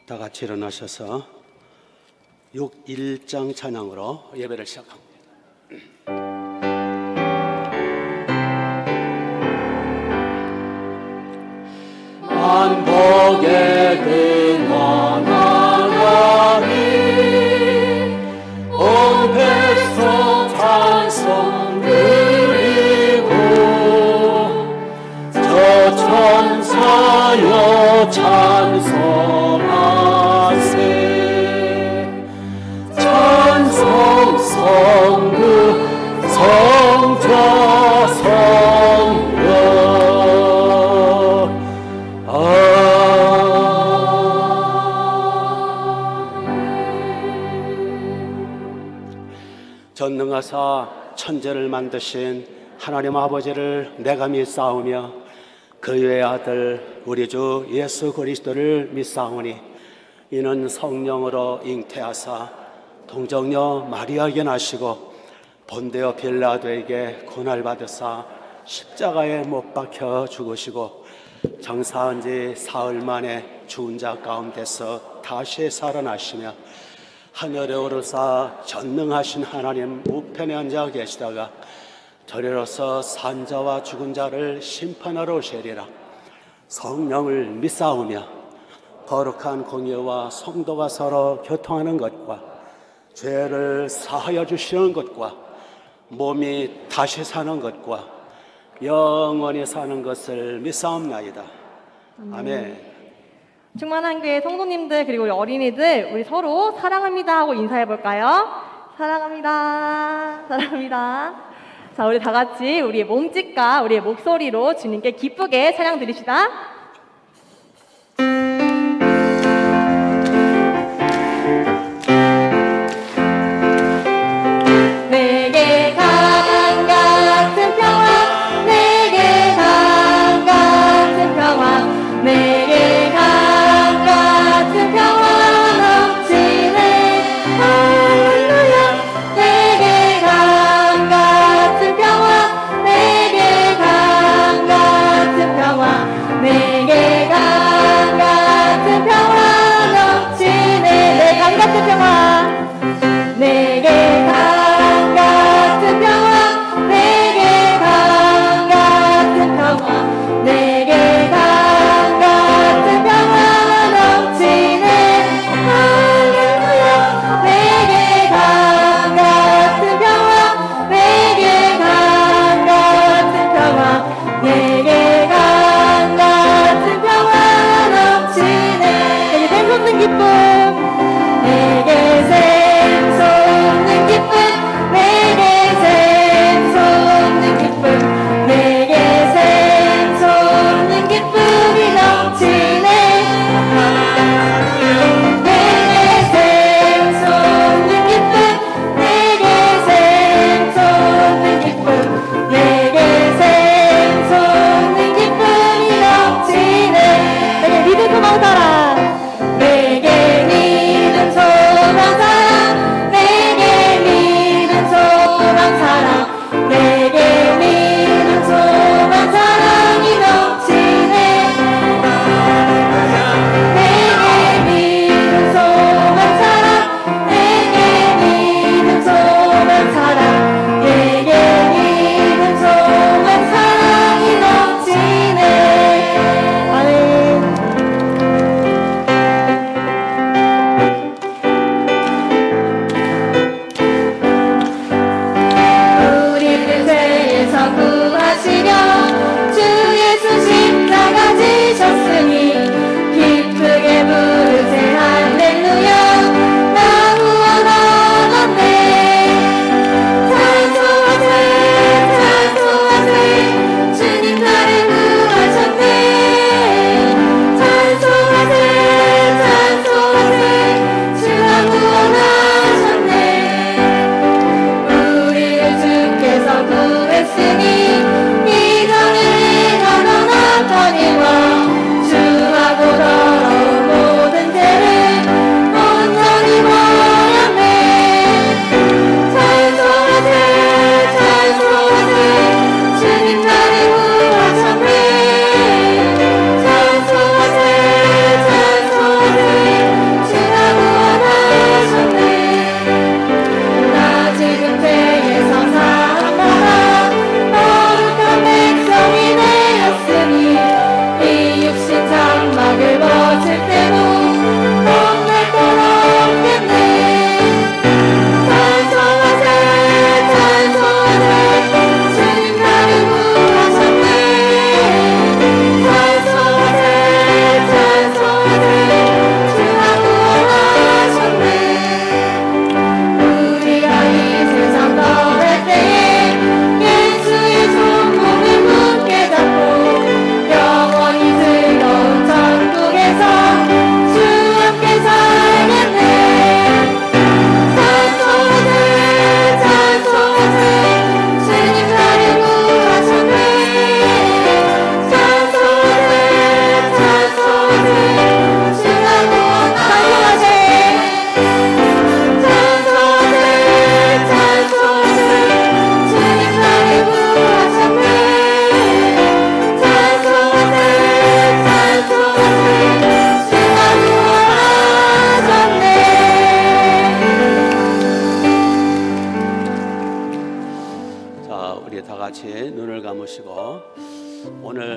다 같이 일어나셔서 6.1장 찬양으로 예배를 시작합니다. 만복의 근원 하나님, 온 백성 찬송 드리고, 저 천사여 찬송하세. 찬송 성부 성자 성령. 전능하사 천재를 만드신 하나님 아버지를 내가 믿사오며 그 외의 아들 우리 주 예수 그리스도를 믿사오니 이는 성령으로 잉태하사 동정녀 마리아에게 나시고 본데오 빌라도에게 고난을 받으사 십자가에 못 박혀 죽으시고 장사한 지 사흘 만에 죽은 자 가운데서 다시 살아나시며 하늘에 오르사 전능하신 하나님 우편에 앉아 계시다가 저리로서 산자와 죽은 자를 심판하러 오시리라. 성령을 믿사오며 거룩한 공예와 성도가 서로 교통하는 것과 죄를 사하여 주시는 것과 몸이 다시 사는 것과 영원히 사는 것을 믿사옵나이다. 아멘. 충만한 교회 성도님들 그리고 우리 어린이들, 우리 서로 사랑합니다 하고 인사해 볼까요? 사랑합니다. 사랑합니다. 자, 우리 다 같이 우리의 몸짓과 우리의 목소리로 주님께 기쁘게 찬양 드립시다. 내게 강 같은 평화, 내게 강 같은 평화, 내게 강 같은 평화 넘치네. 할렐루야. 내게 강 같은 평화, 내게 강 같은 평화,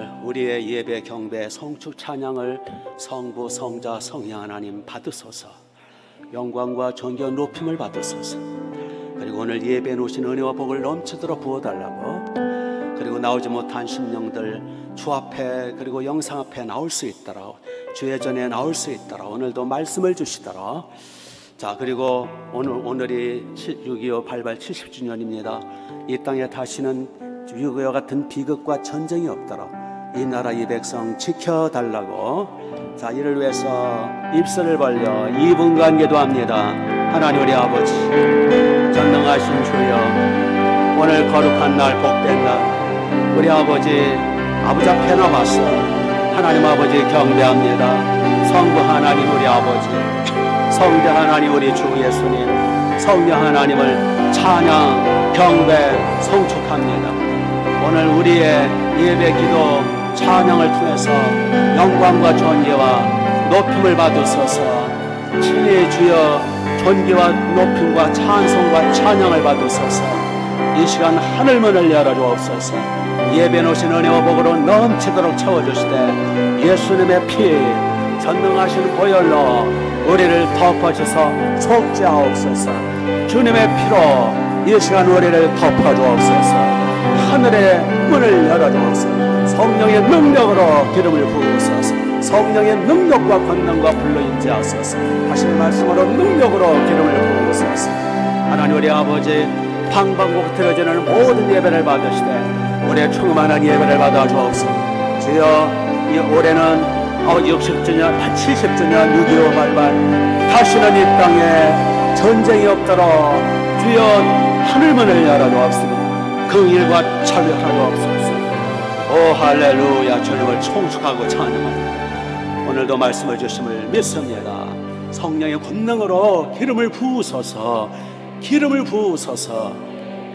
오늘 우리의 예배 경배 성축 찬양을 성부 성자 성령 하나님 받으소서. 영광과 존귀와 높임을 받으소서. 그리고 오늘 예배에 놓으신 은혜와 복을 넘치도록 부어달라고, 그리고 나오지 못한 심령들 주 앞에 그리고 영상 앞에 나올 수 있도록, 주의 전에 나올 수 있도록 오늘도 말씀을 주시도록. 자, 그리고 오늘이 6.25 발발 70주년입니다. 이 땅에 다시는 6.25와 같은 비극과 전쟁이 없도록 이 나라 이 백성 지켜달라고, 자, 이를 위해서 입술을 벌려 2분간 기도합니다. 하나님 우리 아버지, 전능하신 주여, 오늘 거룩한 날 복된 날 우리 아버지 앞에 나와서 하나님 아버지 경배합니다. 성부 하나님 우리 아버지, 성자 하나님 우리 주 예수님, 성령 하나님을 찬양 경배 성축합니다. 오늘 우리의 예배 기도 찬양을 통해서 영광과 존귀와 높임을 받으소서. 친히 주여 존귀와 높임과 찬송과 찬양을 받으소서. 이 시간 하늘문을 열어주옵소서. 예배 놓으신 은혜와 복으로 넘치도록 채워주시되 예수님의 피 전능하신 보혈로 우리를 덮어주서 속죄하옵소서. 주님의 피로 이 시간 우리를 덮어주옵소서. 하늘의 문을 열어주옵소서. 성령의 능력으로 기름을 부으소서. 성령의 능력과 권능과 불로 임재하소서. 하실 말씀으로 능력으로 기름을 부으소서. 하나님 우리 아버지, 방방곡 들어지는 모든 예배를 받으시되 우리의 충만한 예배를 받아 주옵소서. 주여, 이 올해는 60주년, 70주년 6.25 발발, 다시는 이 땅에 전쟁이 없도록 주여 하늘문을 열어주옵소서. 그 일과 차별하옵소서. 오 할렐루야. 주님을 총축하고 찬양합니다. 오늘도 말씀을 주심을 믿습니다. 성령의 권능으로 기름을 부으소서. 기름을 부으소서.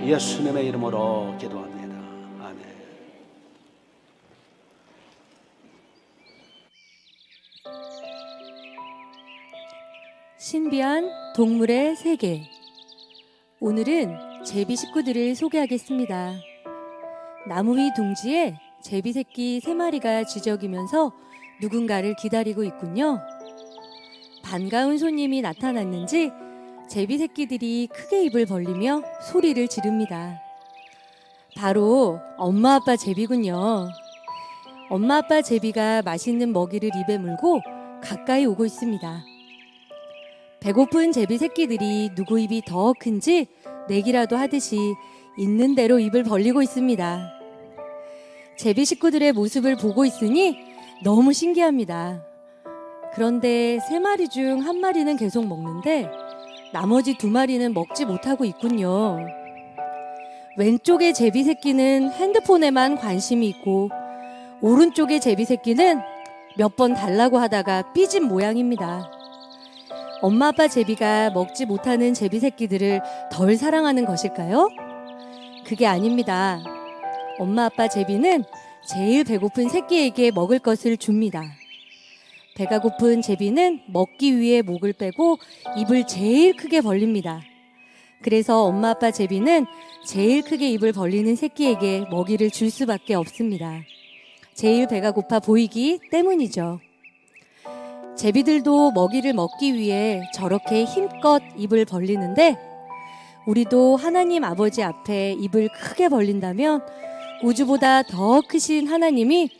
예수님의 이름으로 기도합니다. 아멘. 신비한 동물의 세계. 오늘은 제비 식구들을 소개하겠습니다. 나무 위 둥지에 제비 새끼 3마리가 지저귀면서 누군가를 기다리고 있군요. 반가운 손님이 나타났는지 제비 새끼들이 크게 입을 벌리며 소리를 지릅니다. 바로 엄마 아빠 제비군요. 엄마 아빠 제비가 맛있는 먹이를 입에 물고 가까이 오고 있습니다. 배고픈 제비 새끼들이 누구 입이 더 큰지 내기라도 하듯이 있는 대로 입을 벌리고 있습니다. 제비 식구들의 모습을 보고 있으니 너무 신기합니다. 그런데 3마리 중 1마리는 계속 먹는데 나머지 2마리는 먹지 못하고 있군요. 왼쪽의 제비 새끼는 핸드폰에만 관심이 있고 오른쪽의 제비 새끼는 몇 번 달라고 하다가 삐진 모양입니다. 엄마 아빠 제비가 먹지 못하는 제비 새끼들을 덜 사랑하는 것일까요? 그게 아닙니다. 엄마 아빠 제비는 제일 배고픈 새끼에게 먹을 것을 줍니다. 배가 고픈 제비는 먹기 위해 목을 빼고 입을 제일 크게 벌립니다. 그래서 엄마 아빠 제비는 제일 크게 입을 벌리는 새끼에게 먹이를 줄 수밖에 없습니다. 제일 배가 고파 보이기 때문이죠. 제비들도 먹이를 먹기 위해 저렇게 힘껏 입을 벌리는데 우리도 하나님 아버지 앞에 입을 크게 벌린다면 우주보다 더 크신 하나님이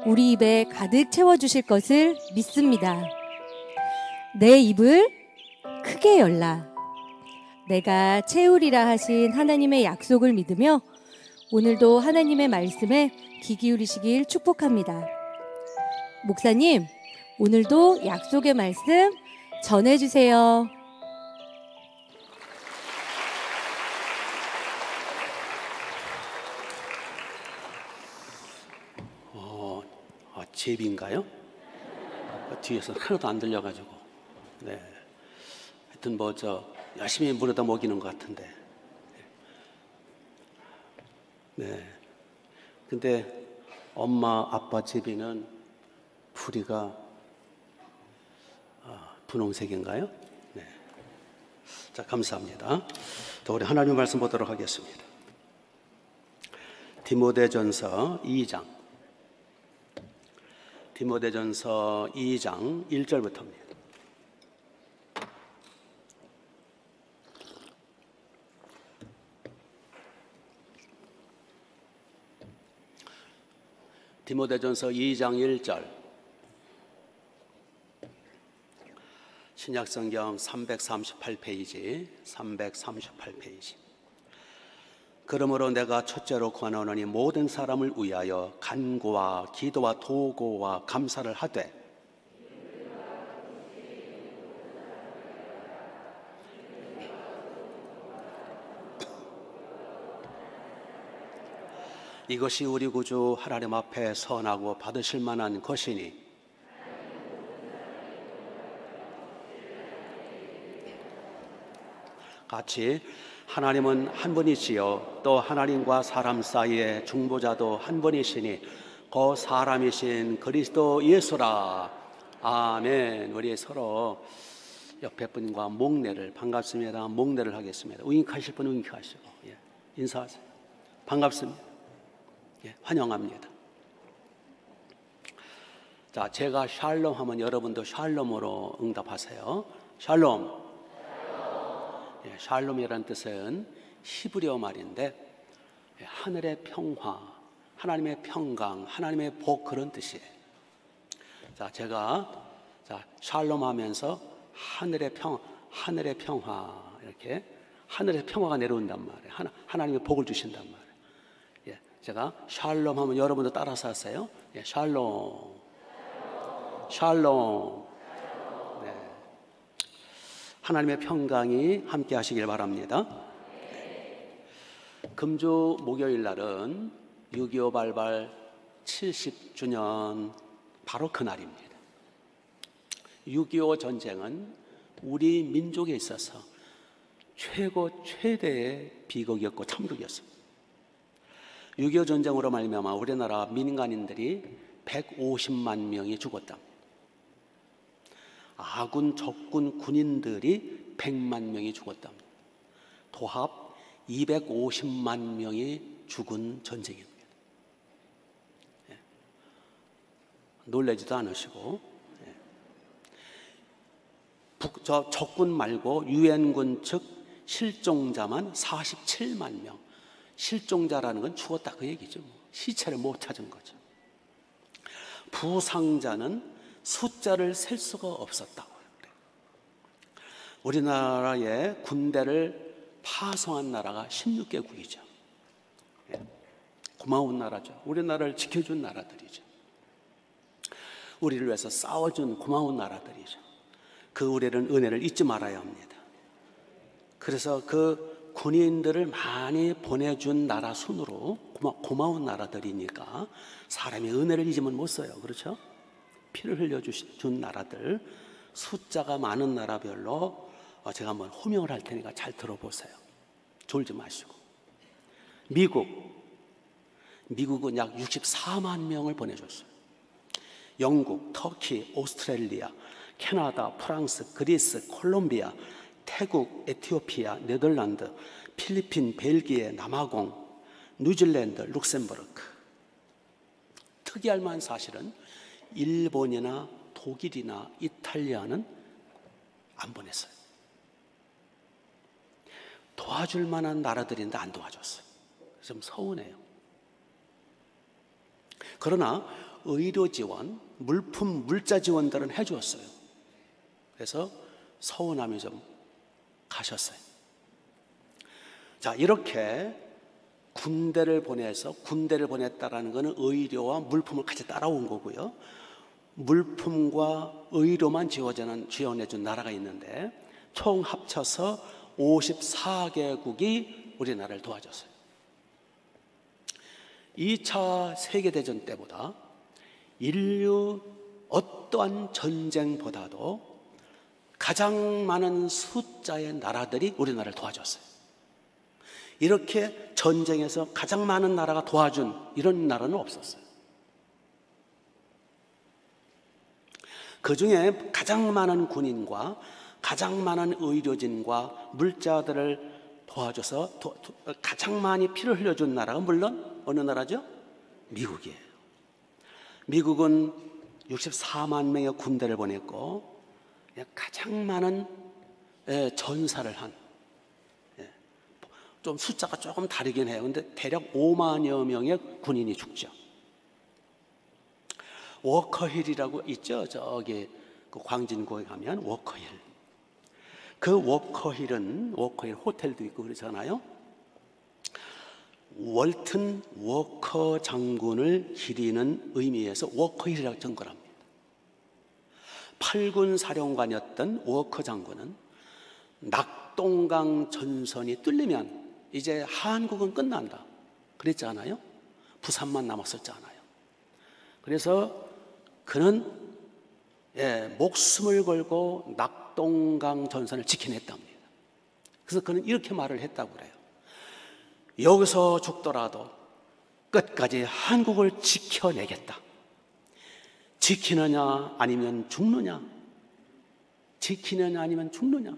우리 입에 가득 채워주실 것을 믿습니다. 내 입을 크게 열라. 내가 채우리라 하신 하나님의 약속을 믿으며 오늘도 하나님의 말씀에 귀 기울이시길 축복합니다. 목사님, 오늘도 약속의 말씀 전해주세요. 제비인가요? 뒤에서 하나도 안 들려가지고. 네. 하여튼 열심히 물어다 먹이는 것 같은데. 네. 근데 엄마 아빠 제비는 부리가 분홍색인가요? 네. 자, 감사합니다. 또 우리 하나님 말씀 보도록 하겠습니다. 디모데전서 2장 디모데전서 2장 1절부터입니다. 디모데전서 2장 1절, 신약성경 338페이지. 그러므로 내가 첫째로 권하노니 모든 사람을 위하여 간구와 기도와 도고와 감사를 하되 이것이 우리 구주 하나님 앞에 선하고 받으실 만한 것이니 같이 하나님은 한 분이시요 또 하나님과 사람 사이의 중보자도 한 분이시니 그 사람이신 그리스도 예수라. 아멘. 우리 서로 옆에 분과 목례를, 반갑습니다, 목례를 하겠습니다. 윙크하실 분은 윙크하시고, 예, 인사하세요. 반갑습니다. 예, 환영합니다. 자, 제가 샬롬 하면 여러분도 샬롬으로 응답하세요. 샬롬. 예, 샬롬이라는 뜻은 히브리어 말인데, 예, 하늘의 평화, 하나님의 평강, 하나님의 복, 그런 뜻이에요. 자, 제가 샬롬 하면서 하늘의 평화, 이렇게 하늘의 평화가 내려온단 말이에요. 하나님의 복을 주신단 말이에요. 예, 제가 샬롬 하면 여러분도 따라서 하세요. 예, 샬롬. 샬롬. 네. 하나님의 평강이 함께 하시길 바랍니다. 금주 목요일 날은 6.25 발발 70주년, 바로 그날입니다. 6.25 전쟁은 우리 민족에 있어서 최대의 비극이었고 참극이었습니다. 6.25 전쟁으로 말미암아 우리나라 민간인들이 150만 명이 죽었답니다. 아군, 적군 군인들이 100만 명이 죽었답니다. 도합 250만 명이 죽은 전쟁입니다. 예. 놀라지도 않으시고, 예. 적군 말고 유엔군 측 실종자만 47만 명. 실종자라는 건 죽었다 그 얘기죠. 시체를 못 찾은 거죠. 부상자는 숫자를 셀 수가 없었다고 그래요. 우리나라의 군대를 파송한 나라가 16개국이죠. 예. 고마운 나라죠. 우리나라를 지켜준 나라들이죠. 우리를 위해서 싸워준 고마운 나라들이죠. 그 우리는 은혜를 잊지 말아야 합니다. 그래서 그 군인들을 많이 보내준 나라 순으로 고마운 나라들이니까 사람이 은혜를 잊으면 못 써요. 그렇죠? 피를 흘려준 나라들, 숫자가 많은 나라별로 제가 한번 호명을 할 테니까 잘 들어보세요. 졸지 마시고. 미국은 약 64만 명을 보내줬어요. 영국, 터키, 오스트레일리아, 캐나다, 프랑스, 그리스, 콜롬비아, 태국, 에티오피아, 네덜란드, 필리핀, 벨기에, 남아공, 뉴질랜드, 룩셈부르크. 특이할 만한 사실은 일본이나 독일이나 이탈리아는 안 보냈어요. 도와줄 만한 나라들인데 안 도와줬어요. 좀 서운해요. 그러나 의료 지원, 물자 지원들은 해주었어요. 그래서 서운함이 좀 가셨어요. 자, 이렇게 군대를 보냈다라는 것은 의료와 물품을 같이 따라온 거고요. 물품과 의료만 지원해준 나라가 있는데 총 합쳐서 54개국이 우리나라를 도와줬어요. 2차 세계대전 때보다 인류 어떠한 전쟁보다도 가장 많은 숫자의 나라들이 우리나라를 도와줬어요. 이렇게 전쟁에서 가장 많은 나라가 도와준 이런 나라는 없었어요. 그 중에 가장 많은 군인과 가장 많은 의료진과 물자들을 도와줘서 가장 많이 피를 흘려준 나라가 물론 어느 나라죠? 미국이에요. 미국은 64만 명의 군대를 보냈고 가장 많은 전사를 한, 좀 숫자가 조금 다르긴 해요. 근데 대략 5만여 명의 군인이 죽죠. 워커힐이라고 있죠. 저기 그 광진구에 가면 워커힐. 그 워커힐은 워커힐 호텔도 있고 그러잖아요. 월튼 워커 장군을 기리는 의미에서 워커힐이라고 정거합니다. 8군 사령관이었던 워커 장군은 낙동강 전선이 뚫리면 이제 한국은 끝난다 그랬잖아요. 부산만 남았었잖아요. 그래서 그는 목숨을 걸고 낙동강 전선을 지켜냈답니다. 그래서 그는 이렇게 말을 했다고 그래요. 여기서 죽더라도 끝까지 한국을 지켜내겠다. 지키느냐 아니면 죽느냐, 지키느냐 아니면 죽느냐.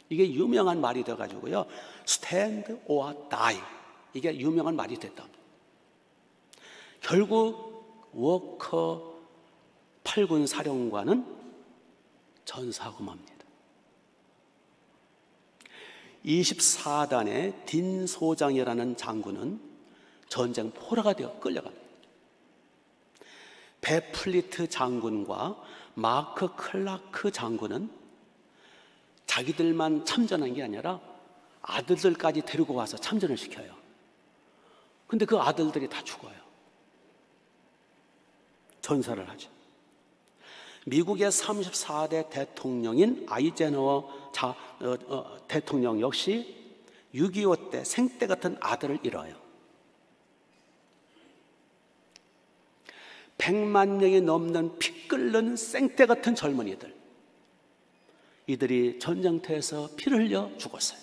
이게 유명한 말이 돼가지고요. Stand or die. 이게 유명한 말이 됐답니다. 결국 워커 8군 사령관은 전사하고 맙니다. 24단의 딘 소장이라는 장군은 전쟁 포로가 되어 끌려갑니다. 베플리트 장군과 마크 클라크 장군은 자기들만 참전한 게 아니라 아들들까지 데리고 와서 참전을 시켜요. 근데 그 아들들이 다 죽어요. 전사를 하죠. 미국의 34대 대통령인 아이젠허워 대통령 역시 6.25 때 생떼 같은 아들을 잃어요. 100만 명이 넘는 피 끓는 생떼 같은 젊은이들, 이들이 전쟁터에서 피를 흘려 죽었어요.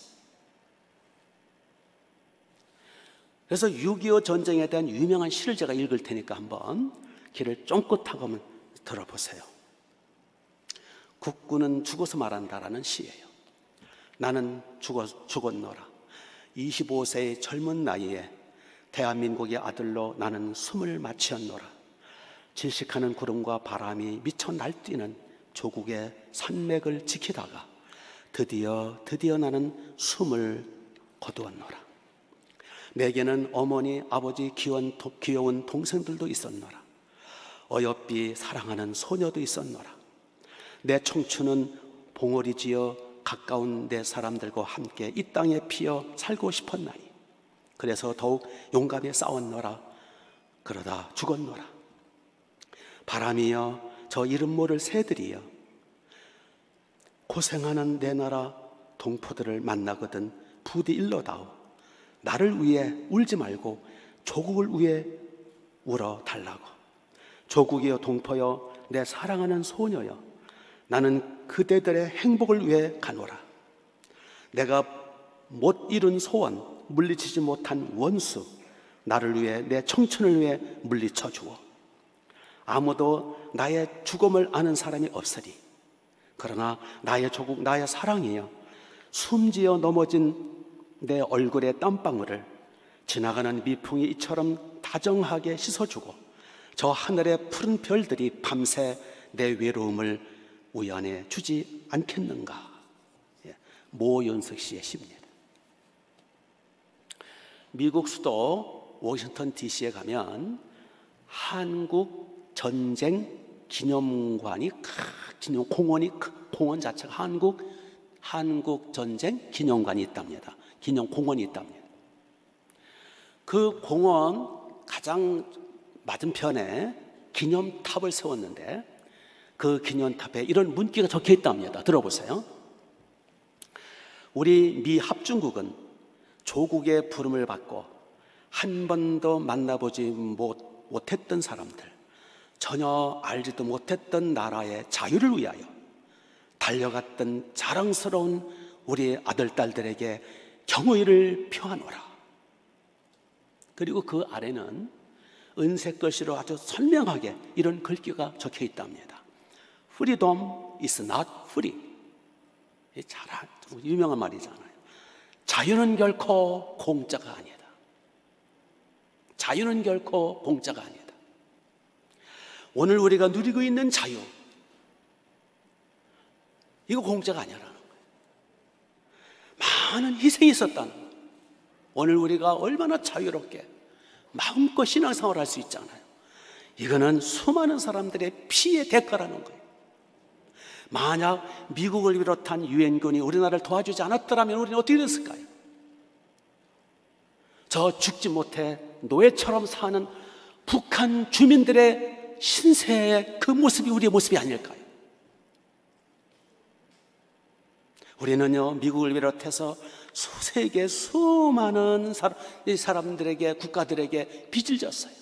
그래서 6.25 전쟁에 대한 유명한 시를 제가 읽을 테니까 한번 귀를 쫑긋하고 한번 들어보세요. 국군은 죽어서 말한다라는 시예요. 나는 죽었노라. 25세의 젊은 나이에 대한민국의 아들로 나는 숨을 마치었노라. 질식하는 구름과 바람이 미쳐 날뛰는 조국의 산맥을 지키다가 드디어 나는 숨을 거두었노라. 내게는 어머니, 아버지, 귀여운 동생들도 있었노라. 어여삐 사랑하는 소녀도 있었노라. 내 청춘은 봉오리 지어 가까운 내 사람들과 함께 이 땅에 피어 살고 싶었나니 그래서 더욱 용감히 싸웠노라. 그러다 죽었노라. 바람이여, 저 이름 모를 새들이여, 고생하는 내 나라 동포들을 만나거든 부디 일러다오. 나를 위해 울지 말고 조국을 위해 울어달라고. 조국이여, 동포여, 내 사랑하는 소녀여, 나는 그대들의 행복을 위해 가노라. 내가 못 이룬 소원, 물리치지 못한 원수, 나를 위해, 내 청춘을 위해 물리쳐 주어. 아무도 나의 죽음을 아는 사람이 없으리. 그러나 나의 조국, 나의 사랑이여, 숨지어 넘어진 내 얼굴의 땀방울을 지나가는 미풍이 이처럼 다정하게 씻어주고 저 하늘의 푸른 별들이 밤새 내 외로움을 우연해 주지 않겠는가. 모윤석 씨의 시입니다. 미국 수도 워싱턴 DC에 가면 한국 전쟁 기념관이 공원이 공원 자체가 한국 전쟁 기념관이 있답니다. 기념공원이 있답니다. 그 공원 가장 맞은편에 기념탑을 세웠는데 그 기념탑에 이런 문구가 적혀 있답니다. 들어보세요. 우리 미 합중국은 조국의 부름을 받고 한 번도 만나보지 못했던 사람들, 전혀 알지도 못했던 나라의 자유를 위하여 달려갔던 자랑스러운 우리 아들, 딸들에게 경의를 표하노라. 그리고 그 아래는 은색 글씨로 아주 선명하게 이런 글귀가 적혀 있답니다. Freedom is not free. 잘 유명한 말이잖아요. 자유는 결코 공짜가 아니다. 자유는 결코 공짜가 아니다. 오늘 우리가 누리고 있는 자유, 이거 공짜가 아니라는 거예요. 많은 희생이 있었다는 거예요. 오늘 우리가 얼마나 자유롭게 마음껏 신앙생활을 할 수 있잖아요. 이거는 수많은 사람들의 피의 대가라는 거예요. 만약 미국을 비롯한 유엔군이 우리나라를 도와주지 않았더라면 우리는 어떻게 됐을까요? 저 죽지 못해 노예처럼 사는 북한 주민들의 신세의 그 모습이 우리의 모습이 아닐까요? 우리는요, 미국을 비롯해서 세계 수많은 사람들에게, 국가들에게 빚을 졌어요.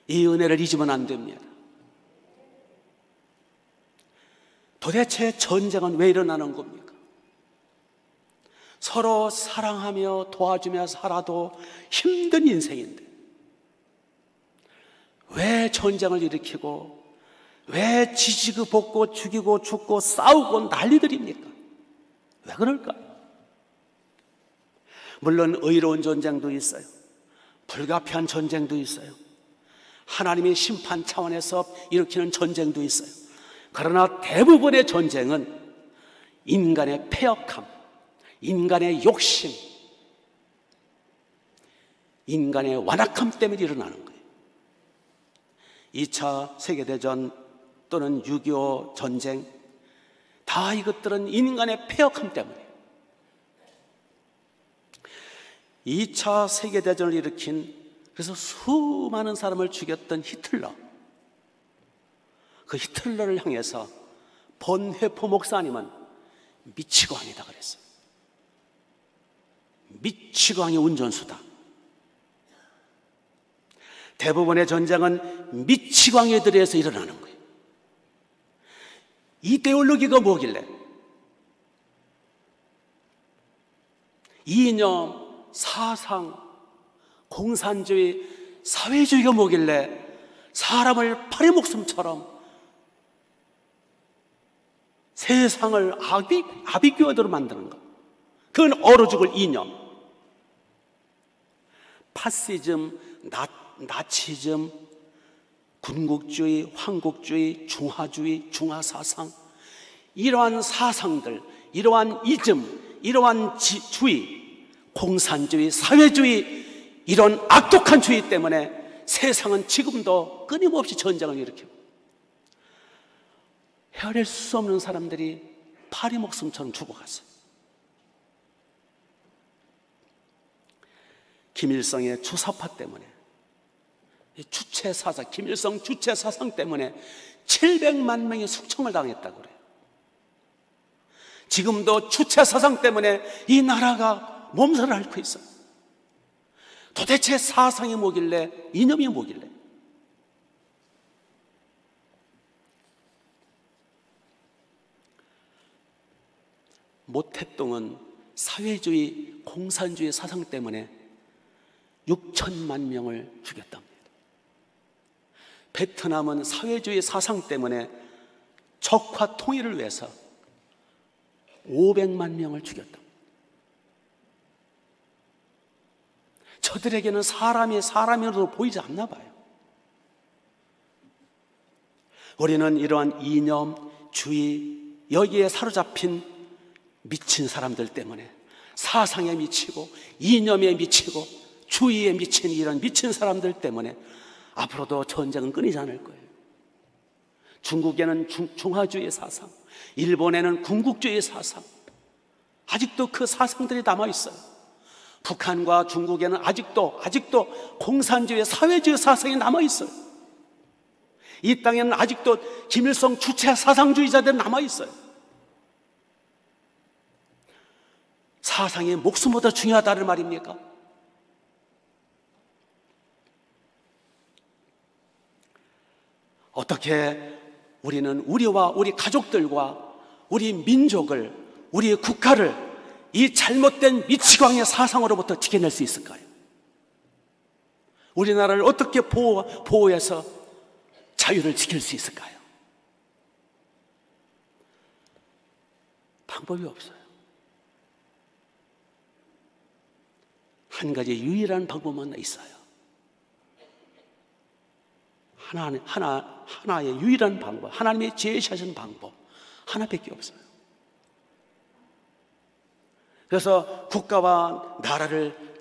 이 은혜를 잊으면 안 됩니다. 도대체 전쟁은 왜 일어나는 겁니까? 서로 사랑하며 도와주며 살아도 힘든 인생인데 왜 전쟁을 일으키고 왜 지지고 볶고 죽이고 죽고 싸우고 난리들입니까? 왜 그럴까요? 물론 의로운 전쟁도 있어요. 불가피한 전쟁도 있어요. 하나님의 심판 차원에서 일으키는 전쟁도 있어요. 그러나 대부분의 전쟁은 인간의 패역함, 인간의 욕심, 인간의 완악함 때문에 일어나는 거예요. 2차 세계대전 또는 6.25 전쟁, 다 이것들은 인간의 패역함 때문에. 2차 세계대전을 일으킨, 그래서 수많은 사람을 죽였던 히틀러, 그 히틀러를 향해서 본회포 목사님은 미치광이다 그랬어요. 미치광이 운전수다. 대부분의 전쟁은 미치광이들에 의해서 일어나는 거예요. 이데올로기가 뭐길래? 이념, 사상, 공산주의, 사회주의가 뭐길래 사람을 파리 목숨처럼 세상을 아비규어대로 만드는 것. 그건 얼어 죽을 이념. 파시즘, 나치즘, 군국주의, 황국주의, 중화주의, 중화사상, 이러한 사상들, 이러한 이즘, 이러한 주의, 공산주의, 사회주의, 이런 악독한 주의 때문에 세상은 지금도 끊임없이 전쟁을 일으키고 헤아릴 수 없는 사람들이 파리 목숨처럼 죽어갔어요. 김일성의 주사파 때문에, 주체사상, 김일성 주체사상 때문에 700만 명이 숙청을 당했다고 그래요. 지금도 주체사상 때문에 이 나라가 몸살을 앓고 있어요. 도대체 사상이 뭐길래, 이념이 뭐길래? 모택동은 사회주의, 공산주의 사상 때문에 6천만 명을 죽였답니다. 베트남은 사회주의 사상 때문에 적화 통일을 위해서 500만 명을 죽였다. 저들에게는 사람이 사람으로 보이지 않나 봐요. 우리는 이러한 이념, 주의, 여기에 사로잡힌 미친 사람들 때문에, 사상에 미치고 이념에 미치고 주의에 미친 이런 미친 사람들 때문에 앞으로도 전쟁은 끊이지 않을 거예요. 중국에는 중화주의 사상, 일본에는 군국주의 사상, 아직도 그 사상들이 남아있어요. 북한과 중국에는 아직도 공산주의, 사회주의 사상이 남아있어요. 이 땅에는 아직도 김일성 주체 사상주의자들이 남아있어요. 사상이 목숨보다 중요하다는 말입니까? 어떻게 우리는 우리와 우리 가족들과 우리 민족을, 우리 국가를 이 잘못된 미치광이의 사상으로부터 지켜낼 수 있을까요? 우리나라를 어떻게 보호해서 자유를 지킬 수 있을까요? 방법이 없어요. 한 가지 유일한 방법만 있어요. 하나의 유일한 방법, 하나님의 제시하신 방법 하나밖에 없어요. 그래서 국가와 나라를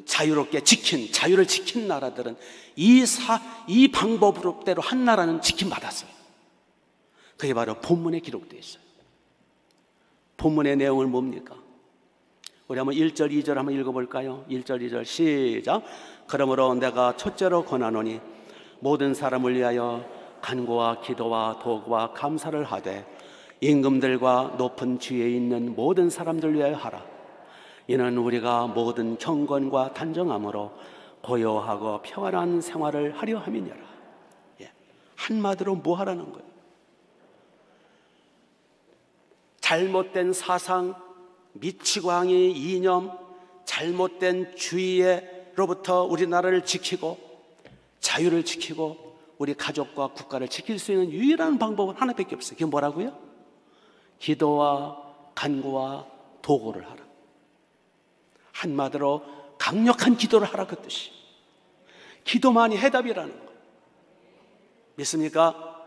자유롭게 자유를 지킨 나라들은 이 방법대로 한 나라는 지킴받았어요. 그게 바로 본문에 기록되어 있어요. 본문의 내용은 뭡니까? 우리 한번 1절, 2절 한번 읽어볼까요? 1절, 2절 시작. 그러므로 내가 첫째로 권하노니 모든 사람을 위하여 간구와 기도와 도구와 감사를 하되 임금들과 높은 지위에 있는 모든 사람들 위하여 하라. 이는 우리가 모든 경건과 단정함으로 고요하고 평안한 생활을 하려 함이니라. 한마디로 뭐 하라는 거예요? 잘못된 사상, 미치광이 이념, 잘못된 주의로부터 우리나라를 지키고 자유를 지키고 우리 가족과 국가를 지킬 수 있는 유일한 방법은 하나밖에 없어요. 그게 뭐라고요? 기도와 간구와 도구를 하라. 한마디로 강력한 기도를 하라 그 뜻이. 기도만이 해답이라는 거예요. 믿습니까?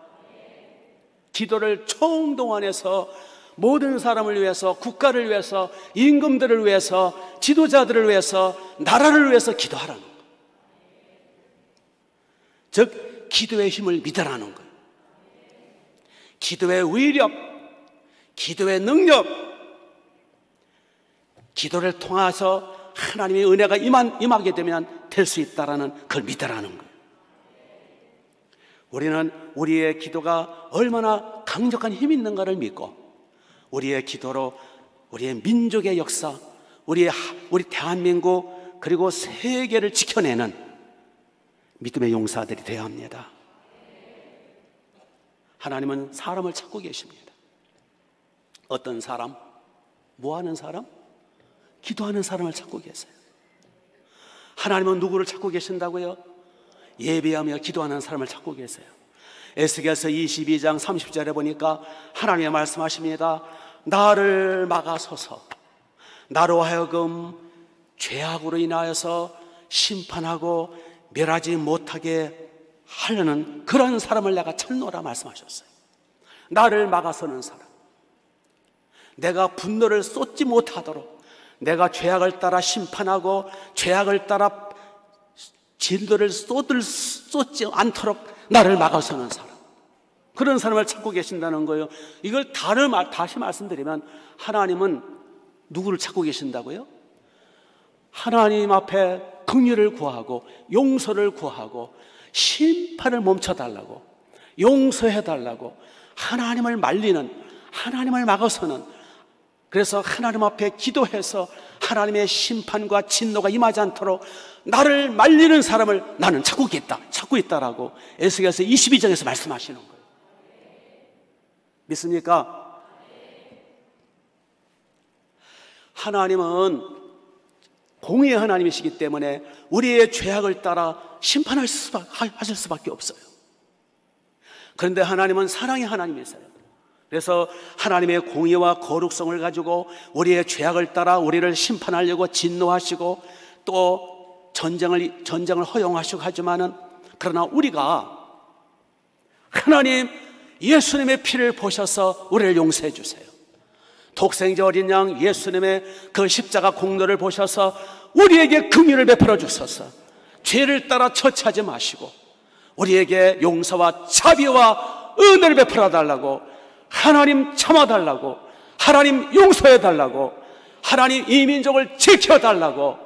기도를 총동원해서 모든 사람을 위해서, 국가를 위해서, 임금들을 위해서, 지도자들을 위해서, 나라를 위해서 기도하라는 거예요. 즉 기도의 힘을 믿으라는 거예요. 기도의 위력, 기도의 능력, 기도를 통해서 하나님의 은혜가 임하게 되면 될 수 있다라는 그걸 믿으라는 거예요. 우리는 우리의 기도가 얼마나 강력한 힘이 있는가를 믿고 우리의 기도로 우리의 민족의 역사, 우리 대한민국 그리고 세계를 지켜내는 믿음의 용사들이 되어야 합니다. 하나님은 사람을 찾고 계십니다. 어떤 사람? 뭐하는 사람? 기도하는 사람을 찾고 계세요. 하나님은 누구를 찾고 계신다고요? 예배하며 기도하는 사람을 찾고 계세요. 에스겔서 22장 30절에 보니까 하나님이 말씀하십니다. 나를 막아서서 나로 하여금 죄악으로 인하여서 심판하고 멸하지 못하게 하려는 그런 사람을 내가 찾노라 말씀하셨어요. 나를 막아서는 사람, 내가 분노를 쏟지 못하도록, 내가 죄악을 따라 심판하고 죄악을 따라 진도를 쏟지 않도록 나를 막아서는 사람, 그런 사람을 찾고 계신다는 거예요. 이걸 다시 말씀드리면 하나님은 누구를 찾고 계신다고요? 하나님 앞에 긍휼을 구하고 용서를 구하고 심판을 멈춰달라고, 용서해달라고, 하나님을 말리는, 하나님을 막아서는, 그래서 하나님 앞에 기도해서 하나님의 심판과 진노가 임하지 않도록 나를 말리는 사람을 나는 찾고 있다라고 에스겔서 22장에서 말씀하시는 거예요. 믿습니까? 하나님은 공의의 하나님이시기 때문에 우리의 죄악을 따라 심판하실 수밖에 없어요. 그런데 하나님은 사랑의 하나님이세요. 그래서 하나님의 공의와 거룩성을 가지고 우리의 죄악을 따라 우리를 심판하려고 진노하시고 또 전쟁을 허용하시고 하지만은, 그러나 우리가 하나님 예수님의 피를 보셔서 우리를 용서해 주세요. 독생자 어린 양 예수님의 그 십자가 공로를 보셔서 우리에게 긍휼을 베풀어 주셔서 죄를 따라 처치하지 마시고 우리에게 용서와 자비와 은혜를 베풀어 달라고, 하나님 참아달라고, 하나님 용서해달라고, 하나님 이 민족을 지켜달라고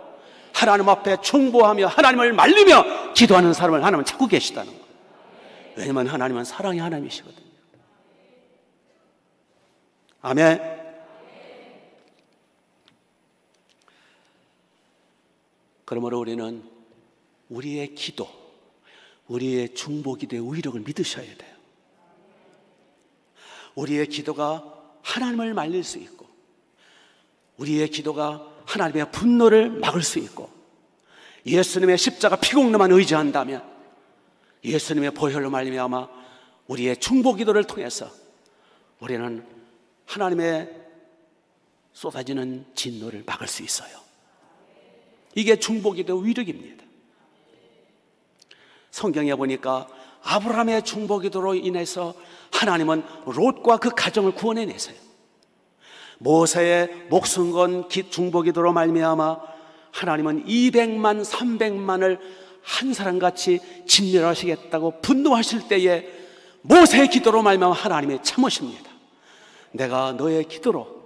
하나님 앞에 중보하며 하나님을 말리며 기도하는 사람을 하나님은 찾고 계시다는 거예요. 왜냐하면 하나님은 사랑의 하나님이시거든요. 아멘. 그러므로 우리는 우리의 기도, 우리의 중보 기도의 위력을 믿으셔야 돼요. 우리의 기도가 하나님을 말릴 수 있고, 우리의 기도가 하나님의 분노를 막을 수 있고, 예수님의 십자가 피공로만 의지한다면, 예수님의 보혈로 말미암아 우리의 중보 기도를 통해서 우리는 하나님의 쏟아지는 진노를 막을 수 있어요. 이게 중보 기도의 위력입니다. 성경에 보니까 아브라함의 중보기도로 인해서 하나님은 롯과 그 가정을 구원해내세요. 모세의 목숨 건 중보기도로 말미암아 하나님은 200만 300만을 한 사람같이 진멸하시겠다고 분노하실 때에 모세의 기도로 말미암아 하나님이 참으십니다. 내가 너의 기도로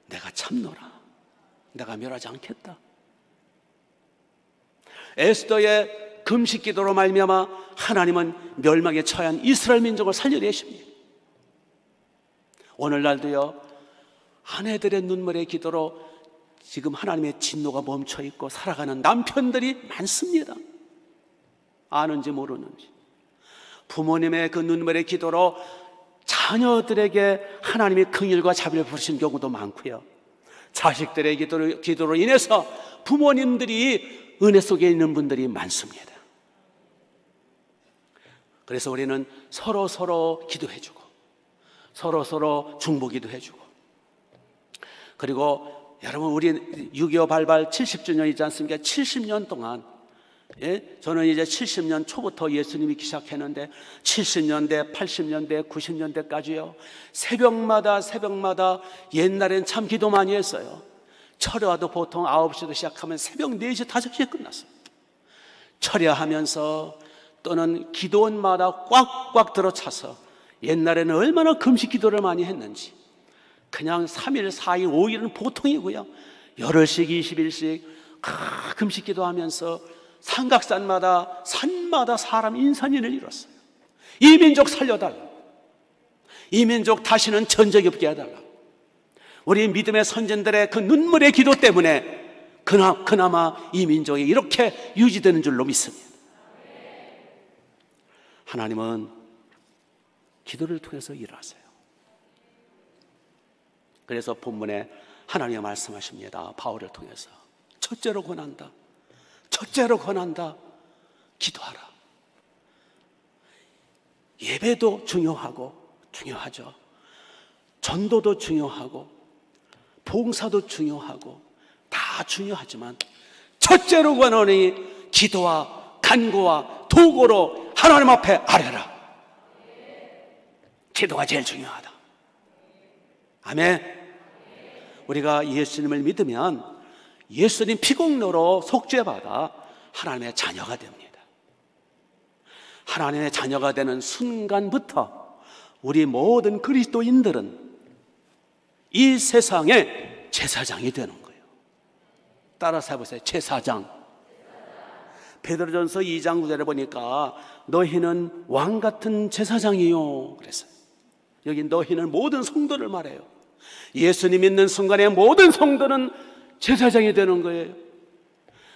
내가 참노라. 내가 멸하지 않겠다. 에스더의 금식 기도로 말미암아 하나님은 멸망에 처한 이스라엘 민족을 살려내십니다. 오늘날도요, 아내들의 눈물의 기도로 지금 하나님의 진노가 멈춰 있고 살아가는 남편들이 많습니다. 아는지 모르는지. 부모님의 그 눈물의 기도로 자녀들에게 하나님의 긍휼과 자비를 베푸신 경우도 많고요, 자식들의 기도로 인해서 부모님들이 은혜 속에 있는 분들이 많습니다. 그래서 우리는 서로 기도해주고 서로 중보기도 해주고, 그리고 여러분, 우리 6.25 발발 70주년이지 않습니까? 70년 동안, 저는 이제 70년 초부터 예수님이 믿기 시작했는데 70년대, 80년대, 90년대까지요, 새벽마다 옛날엔 참 기도 많이 했어요. 철야도 보통 9시도 시작하면 새벽 4시, 5시에 끝났어요. 철야하면서 또는 기도원마다 꽉꽉 들어차서, 옛날에는 얼마나 금식 기도를 많이 했는지, 그냥 3일, 4일, 5일은 보통이고요, 열흘씩 20일씩 금식 기도하면서 산각산마다 산마다 사람 인산인을 잃었어요. 이 민족 살려달라. 이 민족 다시는 전적이 없게 해달라. 우리 믿음의 선진들의 그 눈물의 기도 때문에 그나마 이 민족이 이렇게 유지되는 줄로 믿습니다. 하나님은 기도를 통해서 일하세요. 그래서 본문에 하나님이 말씀하십니다. 바울을 통해서 첫째로 권한다. 기도하라. 예배도 중요하죠. 전도도 중요하고 봉사도 중요하고 다 중요하지만 첫째로 권하니 기도와 간구와 도구로 하나님 앞에 아뢰라. 기도가 제일 중요하다. 아멘. 우리가 예수님을 믿으면 예수님 피공로로 속죄받아 하나님의 자녀가 됩니다. 하나님의 자녀가 되는 순간부터 우리 모든 그리스도인들은 이 세상의 제사장이 되는 거예요. 따라서 해보세요. 제사장. 베드로전서 2장 9절에 보니까 너희는 왕같은 제사장이요 그랬어요. 여기 너희는 모든 성도를 말해요. 예수님 믿는 순간에 모든 성도는 제사장이 되는 거예요.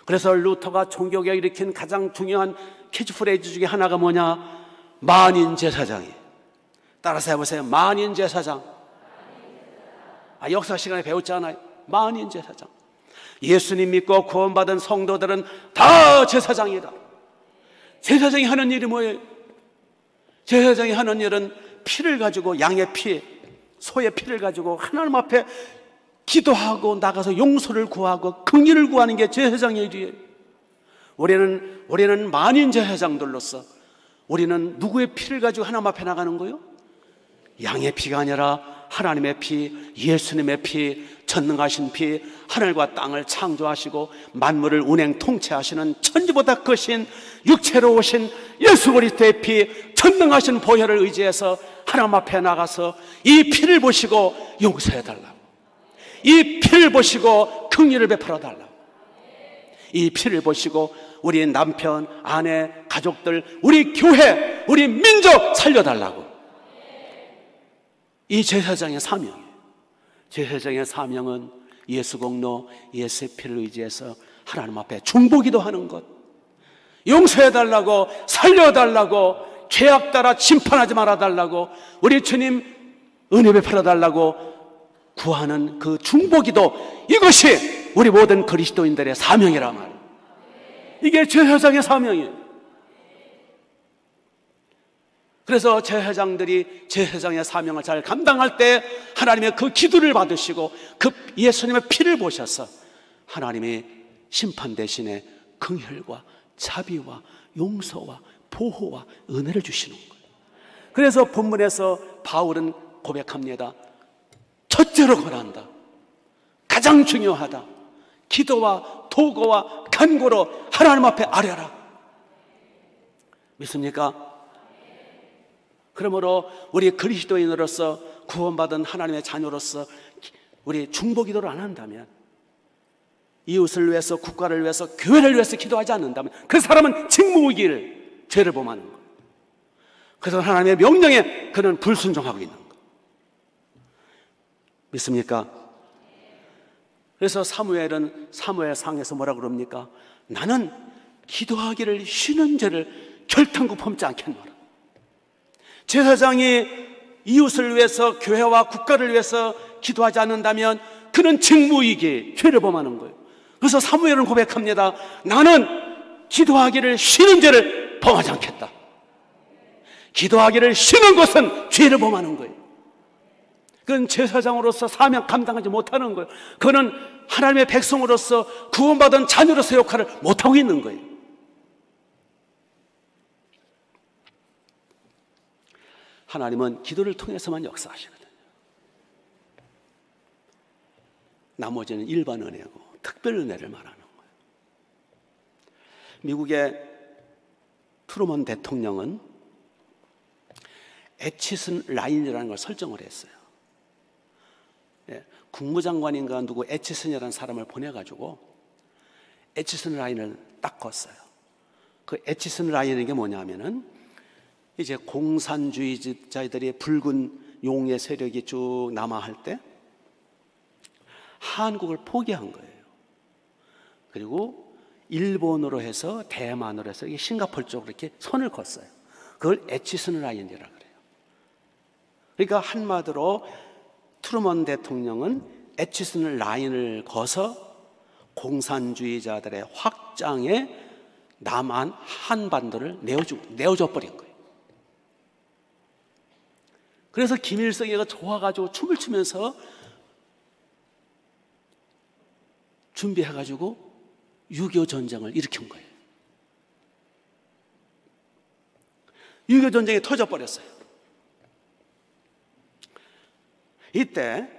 그래서 루터가 종교개혁을 일으킨 가장 중요한 캐치프레이즈 중에 하나가 뭐냐? 만인 제사장이에요. 따라서 해보세요. 만인 제사장. 역사 시간에 배웠잖아요. 만인 제사장. 예수님 믿고 구원받은 성도들은 다 제사장이다. 제사장이 하는 일이 뭐예요? 제사장이 하는 일은 피를 가지고, 양의 피, 소의 피를 가지고 하나님 앞에 기도하고 나가서 용서를 구하고 긍휼을 구하는 게 제사장의 일이에요. 우리는 만인 제사장들로서 우리는 누구의 피를 가지고 하나님 앞에 나가는 거예요? 양의 피가 아니라 하나님의 피, 예수님의 피, 전능하신 피, 하늘과 땅을 창조하시고 만물을 운행 통치하시는 천지보다 크신 육체로 오신 예수 그리스도의 피, 전능하신 보혈을 의지해서 하나님 앞에 나가서 이 피를 보시고 용서해달라고, 이 피를 보시고 긍휼을 베풀어달라고, 이 피를 보시고 우리 남편, 아내, 가족들, 우리 교회, 우리 민족 살려달라고. 이 제사장의 사명이에요. 제사장의 사명은 예수 공로, 예수의 피를 의지해서 하나님 앞에 중보기도 하는 것, 용서해달라고, 살려달라고, 죄악 따라 심판하지 말아달라고, 우리 주님 은혜 베풀어달라고 구하는 그 중보기도, 이것이 우리 모든 그리스도인들의 사명이란 말이에요. 이게 제사장의 사명이에요. 그래서 제사장들이 제사장의 사명을 잘 감당할 때 하나님의 그 기도를 받으시고 그 예수님의 피를 보셔서 하나님이 심판 대신에 긍휼과 자비와 용서와 보호와 은혜를 주시는 거예요. 그래서 본문에서 바울은 고백합니다. 첫째로 권한다. 가장 중요하다. 기도와 도구와 간구로 하나님 앞에 아뢰라. 믿습니까? 그러므로 우리 그리스도인으로서 구원받은 하나님의 자녀로서 우리 중보기도를 안 한다면, 이웃을 위해서, 국가를 위해서, 교회를 위해서 기도하지 않는다면 그 사람은 직무유기를, 죄를 범하는 거예요. 그래서 하나님의 명령에 그는 불순종하고 있는 거예요. 믿습니까? 그래서 사무엘은 사무엘상에서 뭐라 그럽니까? 나는 기도하기를 쉬는 죄를 결탄코 범지 않겠노라. 제사장이 이웃을 위해서, 교회와 국가를 위해서 기도하지 않는다면 그는 직무유기, 죄를 범하는 거예요. 그래서 사무엘은 고백합니다. 나는 기도하기를 쉬는 죄를 범하지 않겠다. 기도하기를 쉬는 것은 죄를 범하는 거예요. 그건 제사장으로서 사명 감당하지 못하는 거예요. 그는 하나님의 백성으로서 구원받은 자녀로서 역할을 못하고 있는 거예요. 하나님은 기도를 통해서만 역사하시거든요. 나머지는 일반 은혜고 특별 은혜를 말하는 거예요. 미국의 트루먼 대통령은 애치슨 라인이라는 걸 설정을 했어요. 국무장관인가 누구 애치슨이라는 사람을 보내가지고 애치슨 라인을 딱 걷어요. 그 애치슨 라인이 게 뭐냐면은 이제 공산주의자들의 붉은 용의 세력이 쭉 남하할 때 한국을 포기한 거예요. 그리고 일본으로 해서, 대만으로 해서 싱가포르 쪽으로 이렇게 선을 걷어요. 그걸 애치슨 라인이라고 그래요. 그러니까 한마디로 트루먼 대통령은 애치슨 라인을 거서 공산주의자들의 확장에 남한 한반도를 내어줘 버린 거예요. 그래서 김일성이가 좋아가지고 춤을 추면서 준비해가지고 6.25 전쟁을 일으킨 거예요. 6.25 전쟁이 터져버렸어요. 이때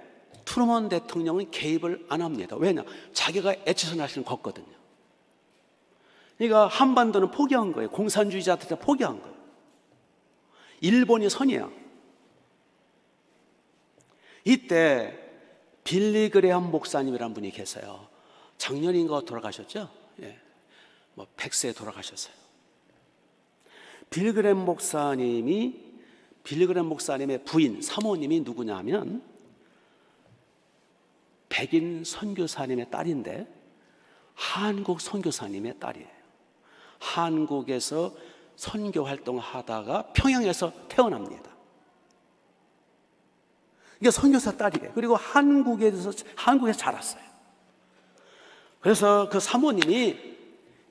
트루먼 대통령은 개입을 안 합니다. 왜냐? 자기가 애치슨 라인을 걷거든요. 그러니까 한반도는 포기한 거예요. 공산주의자한테 포기한 거예요. 일본이 선이야. 이때 빌리 그레엄 목사님이라는 분이 계세요. 작년인가 돌아가셨죠? 예. 100세에 돌아가셨어요. 빌리 그레엄 목사님의 부인, 사모님이 누구냐면 백인 선교사님의 딸인데 한국 선교사님의 딸이에요. 한국에서 선교 활동하다가 평양에서 태어납니다. 이게 선교사 딸이에요. 그리고 한국에서 자랐어요. 그래서 그 사모님이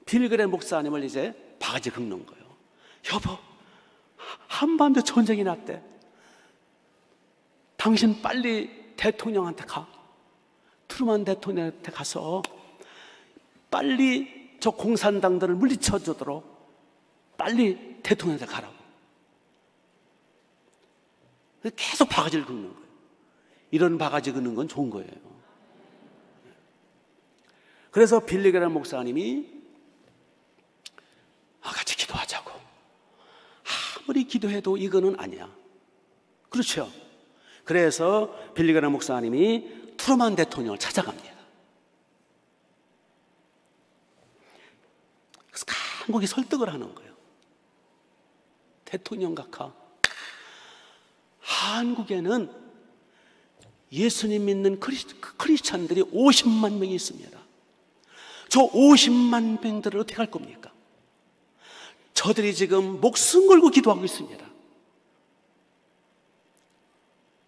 빌리 그레엄 목사님을 이제 바가지 긁는 거예요. 여보, 한반도 전쟁이 났대. 당신 빨리 대통령한테 가. 트루먼 대통령한테 가서 빨리 저 공산당들을 물리쳐주도록 빨리 대통령한테 가라고. 계속 바가지를 긁는 거예요. 이런 바가지 긁는 건 좋은 거예요. 그래서 빌리 그레엄 목사님이 같이 기도하자고. 아무리 기도해도 이거는 아니야. 그렇죠? 그래서 빌리 그레엄 목사님이 트루먼 대통령을 찾아갑니다. 그래서 한국이 설득을 하는 거예요. 대통령 각하, 한국에는 예수님 믿는 크리스찬들이 50만 명이 있습니다. 저 50만 명들을 어떻게 할 겁니까? 저들이 지금 목숨 걸고 기도하고 있습니다.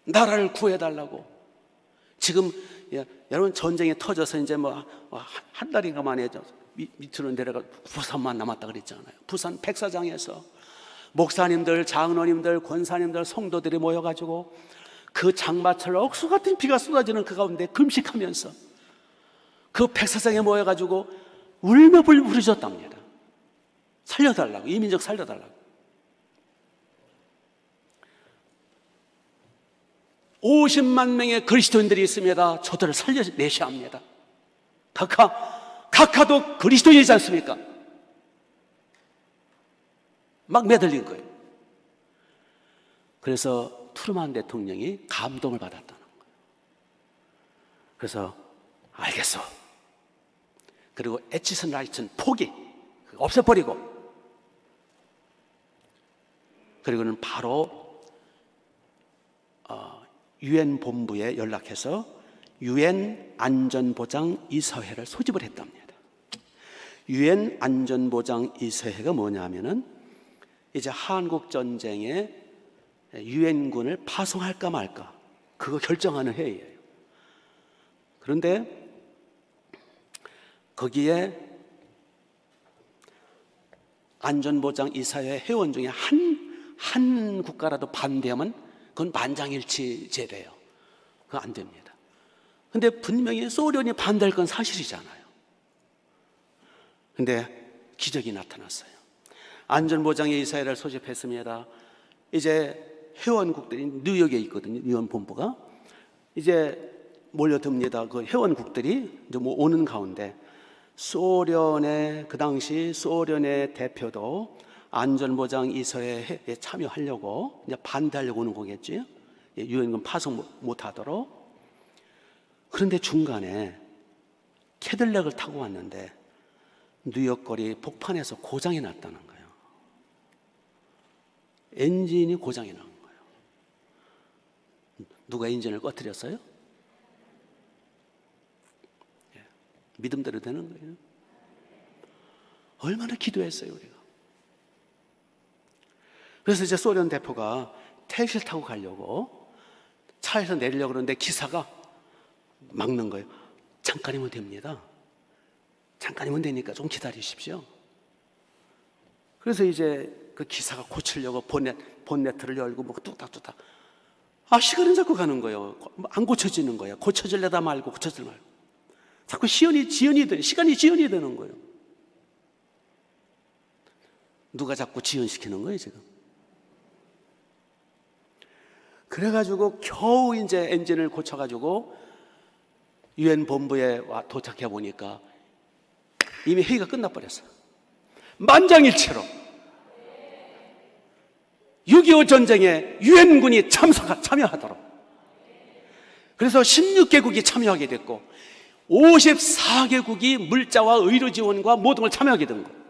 나라를 구해달라고. 지금 여러분 전쟁이 터져서 이제 한 달인가 만에 밑으로 내려가 부산만 남았다 그랬잖아요. 부산 백사장에서 목사님들, 장로님들, 권사님들, 성도들이 모여가지고 그 장마철 억수 같은 비가 쏟아지는 그 가운데 금식하면서 그 백사장에 모여가지고 울며 부르짖었답니다. 살려달라고, 이 민족 살려달라고. 50만 명의 그리스도인들이 있습니다. 저들을 살려내셔야 합니다. 각하도 그리스도인이지 않습니까? 막 매달린 거예요. 그래서 트루만 대통령이 감동을 받았다는 거예요. 그래서 알겠어. 그리고 에치슨 라이튼 포기 없애버리고, 그리고는 바로 UN 본부에 연락해서 UN 안전보장 이사회를 소집을 했답니다. UN 안전보장 이사회가 뭐냐면은 이제 한국 전쟁에 UN군을 파송할까 말까 그거 결정하는 회의예요. 그런데 거기에 안전보장 이사회 회원 중에 한 국가라도 반대하면 그건 만장일치 제대예요. 그거 안 됩니다. 근데 분명히 소련이 반대할 건 사실이잖아요. 근데 기적이 나타났어요. 안전보장의 이사회를 소집했습니다. 이제 회원국들이 뉴욕에 있거든요. 유엔 본부가 이제 몰려듭니다. 그 회원국들이 이제 뭐 오는 가운데 소련의 그 당시 소련의 대표도 안전보장 이사회에 참여하려고 이제 반대하려고 오는 거겠지. 유엔군 파송 못하도록. 그런데 중간에 캐딜락을 타고 왔는데 뉴욕 거리 복판에서 고장이 났다는 거예요. 엔진이 고장이 난 거예요. 누가 엔진을 꺼뜨렸어요? 믿음대로 되는 거예요. 얼마나 기도했어요 우리가. 그래서 이제 소련 대표가 택시를 타고 가려고 차에서 내리려고 그러는데 기사가 막는 거예요. 잠깐이면 됩니다. 잠깐이면 되니까 좀 기다리십시오. 그래서 이제 그 기사가 고치려고 본네트를 열고 뭐 뚝딱뚝딱. 시간은 자꾸 가는 거예요. 안 고쳐지는 거예요. 고쳐질래다 말고 고쳐질 말고. 자꾸 시간이 지연이 되는 거예요. 누가 자꾸 지연시키는 거예요 지금. 그래가지고 겨우 이제 엔진을 고쳐가지고 유엔 본부에 도착해 보니까 이미 회의가 끝나버렸어요. 만장일치로 6.25 전쟁에 유엔군이 참여하도록. 그래서 16개국이 참여하게 됐고 54개국이 물자와 의료 지원과 모든 걸 참여하게 된 거예요.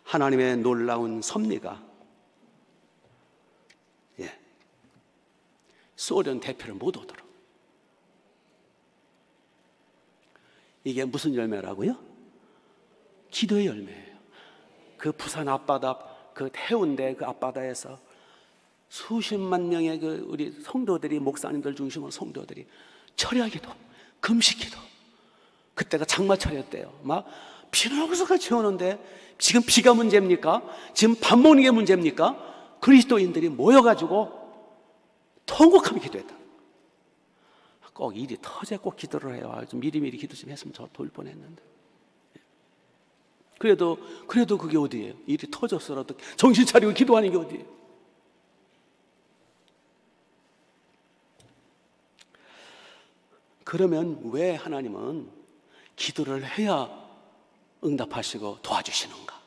하나님의 놀라운 섭리가 소련 대표를 못 오도록. 이게 무슨 열매라고요? 기도의 열매예요. 그 부산 앞바다, 그 해운대 그 앞바다에서 수십만 명의 그 우리 성도들이, 목사님들 중심으로 성도들이 철야기도, 금식기도. 그때가 장마철이었대요. 막 비는 어디서같이 오는데 지금 비가 문제입니까? 지금 밥 먹는 게 문제입니까? 그리스도인들이 모여가지고 통곡하며 기도했다. 꼭 일이 터져 꼭 기도를 해요. 좀 미리미리 기도 좀 했으면 저 돌 뻔했는데. 그래도 그게 어디예요? 일이 터졌어라도 정신 차리고 기도하는 게 어디예요? 그러면 왜 하나님은 기도를 해야 응답하시고 도와주시는가?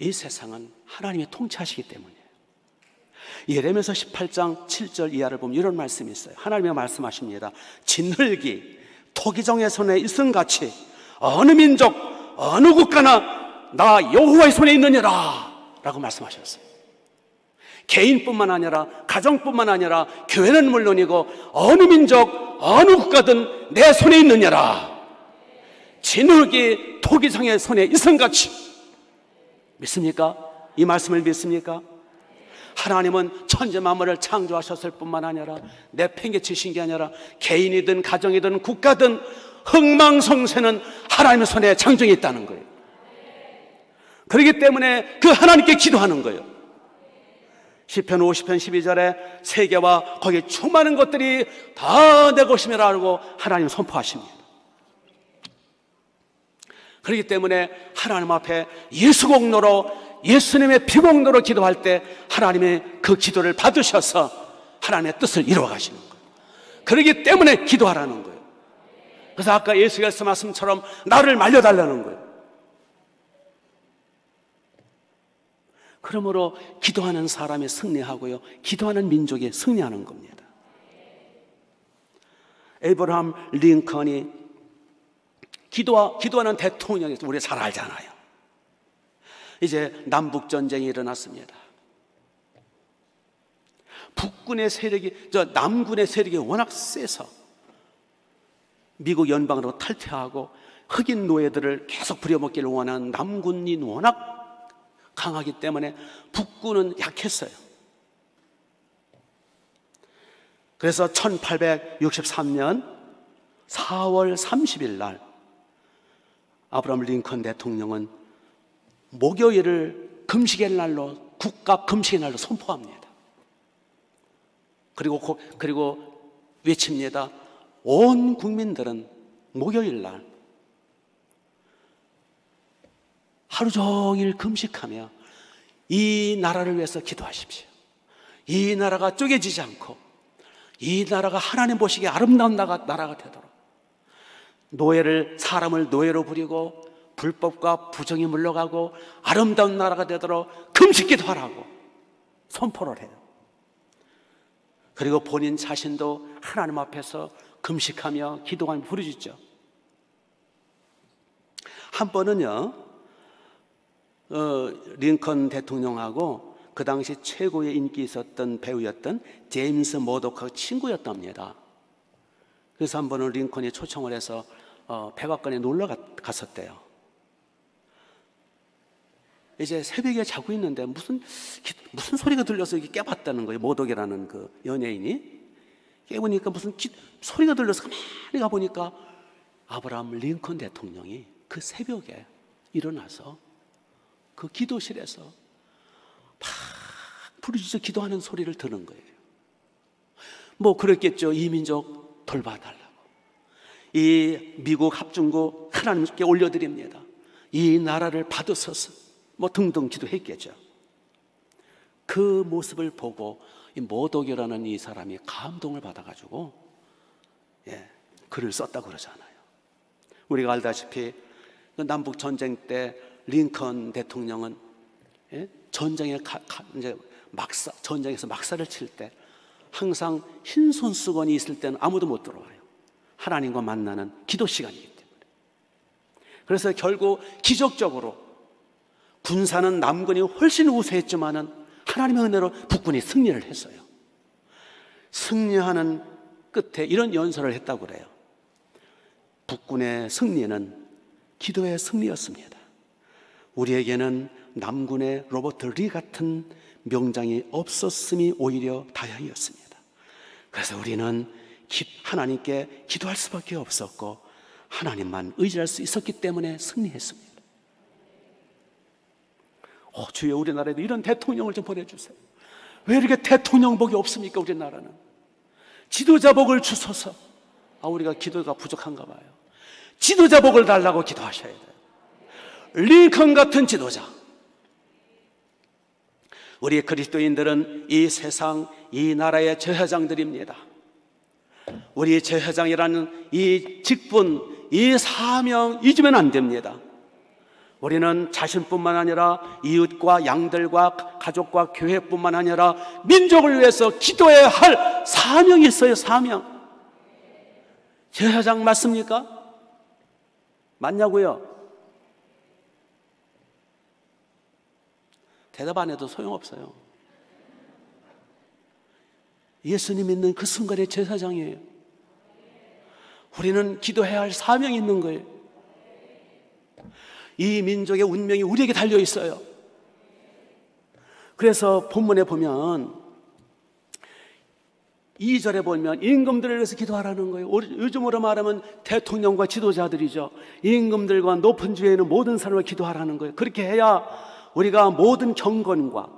이 세상은 하나님이 통치하시기 때문이에요. 예레미야서 18장 7절 이하를 보면 이런 말씀이 있어요. 하나님이 말씀하십니다. 진흙이 토기정의 손에 있음같이 어느 민족 어느 국가나 나 여호와의 손에 있느니라 라고 말씀하셨어요. 개인뿐만 아니라 가정뿐만 아니라 교회는 물론이고 어느 민족 어느 국가든 내 손에 있느니라. 진흙이 토기정의 손에 있음같이. 믿습니까? 이 말씀을 믿습니까? 하나님은 천지 만물을 창조하셨을 뿐만 아니라 내팽개치신 게 아니라 개인이든 가정이든 국가든 흥망성쇠는 하나님의 손에 장정이 있다는 거예요. 그렇기 때문에 그 하나님께 기도하는 거예요. 시편 50편 12절에 세계와 거기에 충만한 것들이 다 내 것임이라고 하나님 선포하십니다. 그렇기 때문에 하나님 앞에 예수 공로로, 예수님의 비공로로 기도할 때 하나님의 그 기도를 받으셔서 하나님의 뜻을 이루어 가시는 거예요. 그렇기 때문에 기도하라는 거예요. 그래서 아까 예수께서 말씀처럼 나를 말려달라는 거예요. 그러므로 기도하는 사람이 승리하고요, 기도하는 민족이 승리하는 겁니다. 에이브러함 링컨이 기도하는 대통령이 우리가 잘 알잖아요. 이제 남북전쟁이 일어났습니다. 북군의 세력이, 남군의 세력이 워낙 세서 미국 연방으로 탈퇴하고 흑인 노예들을 계속 부려먹기를 원하는 남군이 워낙 강하기 때문에 북군은 약했어요. 그래서 1863년 4월 30일 날 아브라함 링컨 대통령은 목요일을 금식의 날로, 국가 금식의 날로 선포합니다. 그리고 외칩니다. 온 국민들은 목요일 날 하루 종일 금식하며 이 나라를 위해서 기도하십시오. 이 나라가 쪼개지지 않고 이 나라가 하나님 보시기에 아름다운 나라가 되도록, 사람을 노예로 부리고 불법과 부정이 물러가고 아름다운 나라가 되도록 금식 기도하라고 선포를 해요. 그리고 본인 자신도 하나님 앞에서 금식하며 기도하며 부르짖죠. 한 번은요, 링컨 대통령하고 그 당시 최고의 인기 있었던 배우였던 제임스 머도크가 친구였답니다. 그래서 한 번은 링컨이 초청을 해서 백악관에 놀러 갔었대요. 이제 새벽에 자고 있는데 무슨 소리가 들려서 이렇게 깨봤다는 거예요. 머독이라는 그 연예인이 깨보니까 무슨 소리가 들려서 가만히 가보니까 아브라함 링컨 대통령이 그 새벽에 일어나서 그 기도실에서 막 부르짖어 기도하는 소리를 들은 거예요. 뭐 그랬겠죠. 이 민족 돌봐달라고, 이 미국 합중국 하나님께 올려드립니다, 이 나라를 받으소서, 뭐 등등 기도했겠죠. 그 모습을 보고 이 머독이라는 이 사람이 감동을 받아가지고 글을 썼다고 그러잖아요. 우리가 알다시피 남북 전쟁 때 링컨 대통령은 전쟁에서 막사를 칠 때 항상 흰 손수건이 있을 때는 아무도 못 들어와요. 하나님과 만나는 기도 시간이기 때문에. 그래서 결국 기적적으로 군사는 남군이 훨씬 우세했지만은 하나님의 은혜로 북군이 승리를 했어요. 승리하는 끝에 이런 연설을 했다고 그래요. 북군의 승리는 기도의 승리였습니다. 우리에게는 남군의 로버트 리 같은 명장이 없었음이 오히려 다행이었습니다. 그래서 우리는 하나님께 기도할 수밖에 없었고 하나님만 의지할 수 있었기 때문에 승리했습니다. 주여, 우리나라에도 이런 대통령을 좀 보내주세요. 왜 이렇게 대통령 복이 없습니까? 우리나라는 지도자 복을 주소서. 우리가 기도가 부족한가 봐요. 지도자 복을 달라고 기도하셔야 돼요. 링컨 같은 지도자. 우리 그리스도인들은 이 세상, 이 나라의 제사장들입니다. 우리 제사장이라는 이 직분, 이 사명 잊으면 안 됩니다. 우리는 자신뿐만 아니라 이웃과 양들과 가족과 교회뿐만 아니라 민족을 위해서 기도해야 할 사명이 있어요. 사명. 제사장 맞습니까? 맞냐고요? 대답 안 해도 소용없어요. 예수님 믿는 그 순간의 제사장이에요. 우리는 기도해야 할 사명이 있는 거예요. 이 민족의 운명이 우리에게 달려 있어요. 그래서 본문에 보면 2절에 보면 임금들을 위해서 기도하라는 거예요. 요즘으로 말하면 대통령과 지도자들이죠. 임금들과 높은 주에 있는 모든 사람을 기도하라는 거예요. 그렇게 해야 우리가 모든 경건과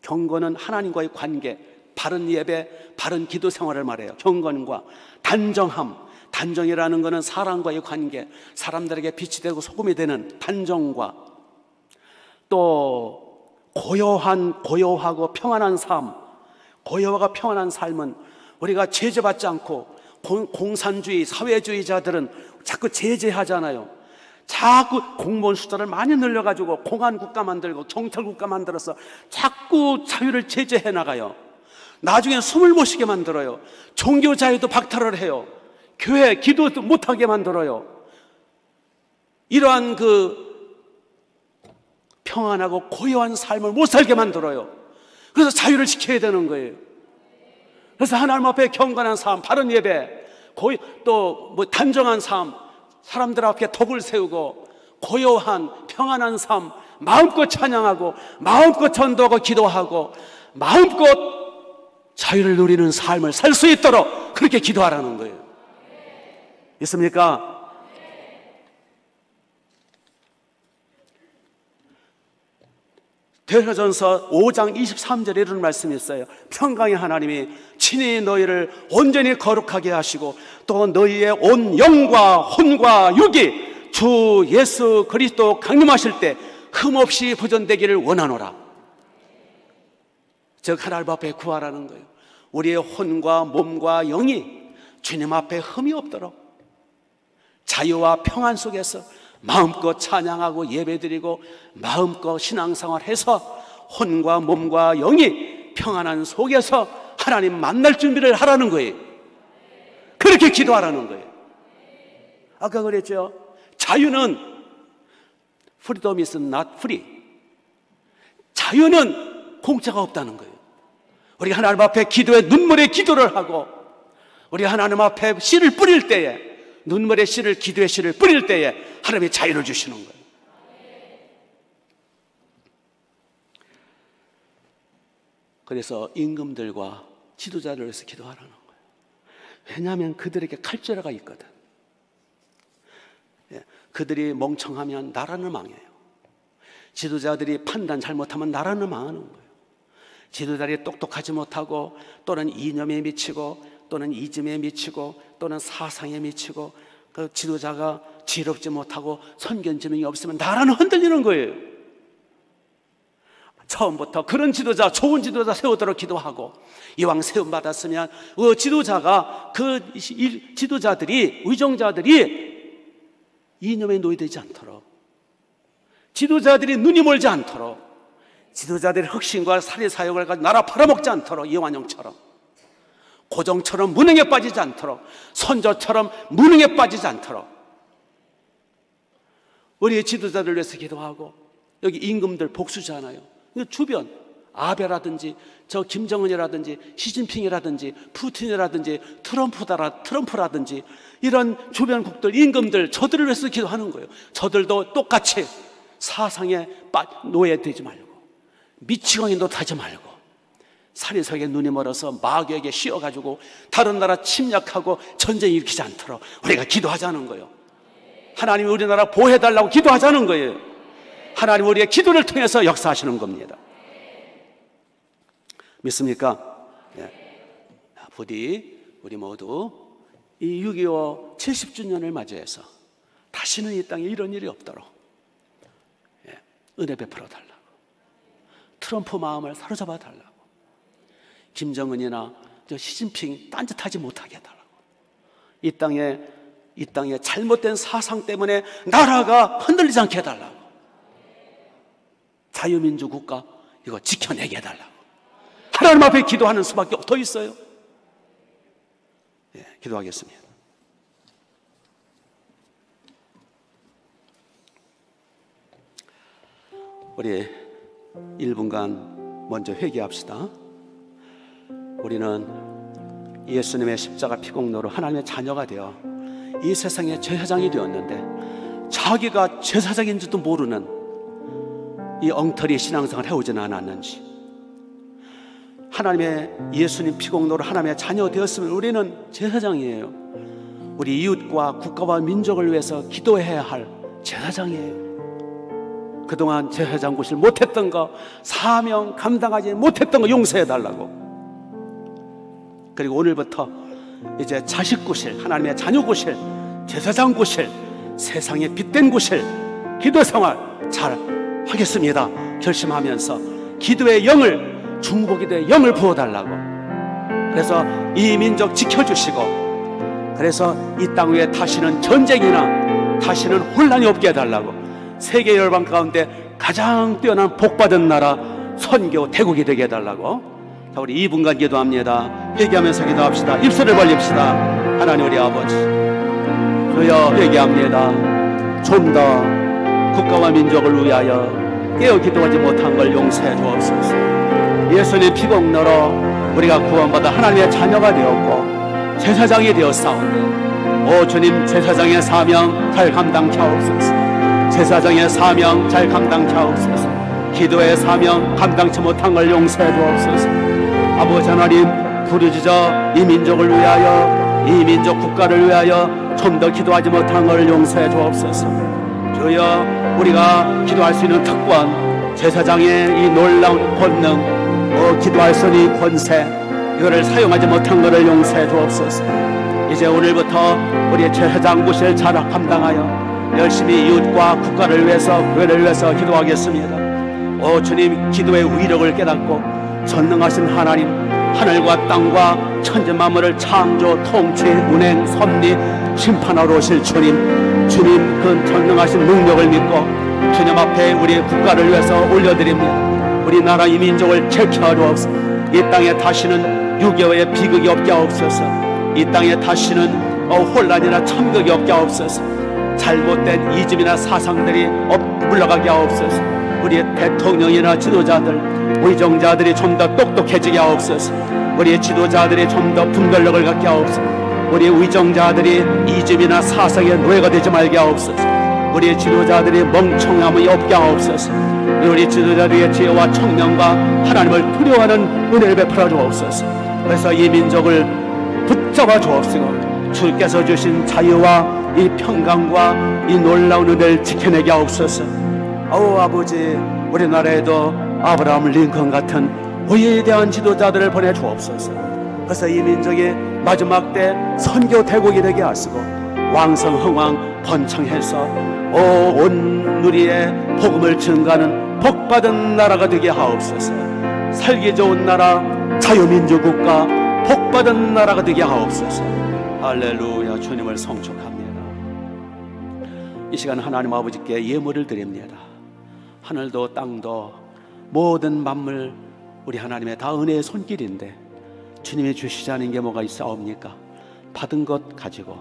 경건은 하나님과의 관계, 바른 예배, 바른 기도 생활을 말해요. 경건과 단정함, 단정이라는 것은 사람과의 관계, 사람들에게 빛이 되고 소금이 되는 단정과, 또 고요하고 평안한 삶. 고요하고 평안한 삶은 우리가 제재받지 않고, 공산주의, 사회주의자들은 자꾸 제재하잖아요. 자꾸 공무원 숫자를 많이 늘려가지고 공안국가 만들고 경찰국가 만들어서 자꾸 자유를 제재해 나가요. 나중에 숨을 못 쉬게 만들어요. 종교 자유도 박탈을 해요. 교회 기도도 못하게 만들어요. 이러한 평안하고 고요한 삶을 못 살게 만들어요. 그래서 자유를 지켜야 되는 거예요. 그래서 하나님 앞에 경건한 삶, 바른 예배, 또 단정한 삶, 사람들 앞에 덕을 세우고 고요한 평안한 삶, 마음껏 찬양하고 마음껏 전도하고 기도하고 마음껏 자유를 누리는 삶을 살 수 있도록 그렇게 기도하라는 거예요. 있습니까? 데살로니가전서 5장 23절에 이런 말씀이 있어요. 평강의 하나님이 친히 너희를 온전히 거룩하게 하시고 또 너희의 온 영과 혼과 육이 주 예수 그리스도 강림하실 때 흠없이 보존되기를 원하노라. 즉 하나님 앞에 구하라는 거예요. 우리의 혼과 몸과 영이 주님 앞에 흠이 없도록 자유와 평안 속에서 마음껏 찬양하고 예배드리고 마음껏 신앙생활해서 혼과 몸과 영이 평안한 속에서 하나님 만날 준비를 하라는 거예요. 그렇게 기도하라는 거예요. 아까 그랬죠. 자유는 freedom is not free. 자유는 공짜가 없다는 거예요. 우리 하나님 앞에 기도에 눈물의 기도를 하고 우리 하나님 앞에 씨를 뿌릴 때에, 눈물의 씨를, 기도의 씨를 뿌릴 때에 하나님이 자유를 주시는 거예요. 그래서 임금들과 지도자를 위해서 기도하라는 거예요. 왜냐하면 그들에게 칼자루가 있거든. 그들이 멍청하면 나라는 망해요. 지도자들이 판단 잘못하면 나라는 망하는 거예요. 지도자들이 똑똑하지 못하고 또는 이념에 미치고 또는 이즘에 미치고 또는 사상에 미치고 그 지도자가 지혜롭지 못하고 선견지명이 없으면 나라는 흔들리는 거예요. 처음부터 그런 지도자, 좋은 지도자 세우도록 기도하고, 이왕 세움 받았으면 지도자가 지도자들이, 의정자들이 이념에 노예되지 않도록, 지도자들이 눈이 멀지 않도록, 지도자들이 흑심과 살해 사역을 가지고 나라 팔아먹지 않도록, 이완용처럼 고정처럼 무능에 빠지지 않도록, 선조처럼 무능에 빠지지 않도록 우리의 지도자들 위해서 기도하고, 여기 임금들 복수잖아요. 주변 아베라든지 저 김정은이라든지 시진핑이라든지 푸틴이라든지 트럼프라든지 이런 주변국들, 임금들, 저들을 위해서 기도하는 거예요. 저들도 똑같이 사상에 노예되지 말고, 미치광이 노릇하지 말고, 살인석에 눈이 멀어서 마귀에게 씌워가지고 다른 나라 침략하고 전쟁 일으키지 않도록 우리가 기도하자는 거예요. 하나님이 우리나라 보호해달라고 기도하자는 거예요. 하나님 우리의 기도를 통해서 역사하시는 겁니다. 믿습니까? 부디 우리 모두 이 6.25 70주년을 맞이해서 다시는 이 땅에 이런 일이 없도록 은혜 베풀어 달라고, 트럼프 마음을 사로잡아 달라고, 김정은이나 시진핑 딴짓하지 못하게 해달라고, 이 땅에 잘못된 사상 때문에 나라가 흔들리지 않게 해달라고, 자유민주 국가 이거 지켜내게 해달라고 하나님 앞에 기도하는 수밖에 더 있어요. 기도하겠습니다. 우리 1분간 먼저 회개합시다. 우리는 예수님의 십자가 피공로로 하나님의 자녀가 되어 이 세상의 제사장이 되었는데 자기가 제사장인지도 모르는 이 엉터리 신앙생활을 해오지는 않았는지, 하나님의 예수님 피공로로 하나님의 자녀 되었으면 우리는 제사장이에요. 우리 이웃과 국가와 민족을 위해서 기도해야 할 제사장이에요. 그동안 제사장 구실 못했던 거, 사명 감당하지 못했던 거 용서해달라고. 그리고 오늘부터 이제 자식 구실, 하나님의 자녀 구실, 제사장 구실, 세상에 빗댄 구실, 기도 생활 잘 하겠습니다 결심하면서 기도의 영을, 중보기도의 영을 부어달라고. 그래서 이 민족 지켜주시고, 그래서 이 땅 위에 다시는 전쟁이나 다시는 혼란이 없게 해달라고. 세계 열방 가운데 가장 뛰어난 복받은 나라 선교 대국이 되게 해달라고. 자, 우리 2분간 기도합니다. 회개하면서 기도합시다. 입술을 벌립시다. 하나님 우리 아버지, 주여 회개합니다. 좀 더 국가와 민족을 위하여 깨어 기도하지 못한 걸 용서해 주옵소서. 예수님 피공로로 우리가 구원받아 하나님의 자녀가 되었고 제사장이 되었사오니, 오 주님, 제사장의 사명 잘 감당케 하옵소서. 제사장의 사명 잘 감당케 하옵소서. 기도의 사명 감당치 못한 걸 용서해 주옵소서. 아버지 하나님, 부르짖어 이 민족을 위하여, 이 민족 국가를 위하여 좀 더 기도하지 못한 걸 용서해 주옵소서. 주여, 우리가 기도할 수 있는 특권, 제사장의 이 놀라운 권능, 기도할 수 있는 권세, 이거를 사용하지 못한 것을 용서해 주옵소서. 이제 오늘부터 우리의 제사장 구실 잘 감당하여 열심히 이웃과 국가를 위해서, 교회를 위해서 기도하겠습니다. 오 주님, 기도의 위력을 깨닫고 전능하신 하나님, 하늘과 땅과 천지 만물을 창조, 통치, 운행, 섭리, 심판하러 오실 주님, 주님 그 전능하신 능력을 믿고 주님 앞에 우리의 국가를 위해서 올려드립니다. 우리나라 이 민족을 지켜주옵소서. 이 땅에 다시는 유교의 비극이 없게 하옵소서. 이 땅에 다시는 혼란이나 참극이 없게 하옵소서. 잘못된 이집이나 사상들이 물러가게 하옵소서. 우리의 대통령이나 지도자들, 의정자들이 좀 더 똑똑해지게 하옵소서. 우리의 지도자들이 좀 더 분별력을 갖게 하옵소서. 우리의 의정자들이 이집이나 사상의 노예가 되지 말게 하옵소서. 우리의 지도자들이 멍청함이 없게 하옵소서. 우리 지도자들의 지혜와 청명과 하나님을 두려워하는 은혜를 베풀어 주옵소서. 그래서 이 민족을 붙잡아 주옵시고 주께서 주신 자유와 이 평강과 이 놀라운 은혜를 지켜내게 하옵소서. 아우 아버지, 우리나라에도 아브라함 링컨 같은 위대한 지도자들을 보내주옵소서. 그래서 이 민족이 마지막 때 선교 대국이 되게 하시고 왕성흥왕 번창해서 온 누리의 복음을 증가하는 복받은 나라가 되게 하옵소서. 살기 좋은 나라, 자유민주국가, 복받은 나라가 되게 하옵소서. 할렐루야. 주님을 성축합니다. 이 시간 하나님 아버지께 예물을 드립니다. 하늘도 땅도 모든 만물 우리 하나님의 다 은혜의 손길인데 주님이 주시지 않은 게 뭐가 있사옵니까? 받은 것 가지고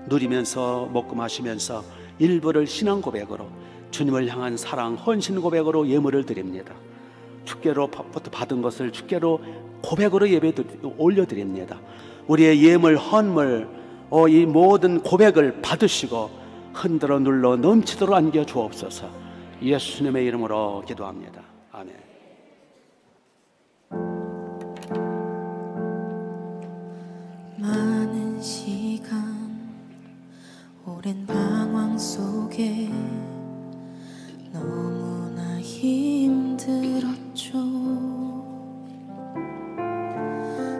누리면서 먹고 마시면서 일부를 신앙 고백으로, 주님을 향한 사랑 헌신 고백으로 예물을 드립니다. 주께로부터 받은 것을 주께로 고백으로 예배 올려드립니다. 우리의 예물 헌물 이 모든 고백을 받으시고 흔들어 눌러 넘치도록 안겨 주옵소서. 예수님의 이름으로 기도합니다. 아멘. 많은 시간 오랜 방황 속에 너무나 힘들었죠.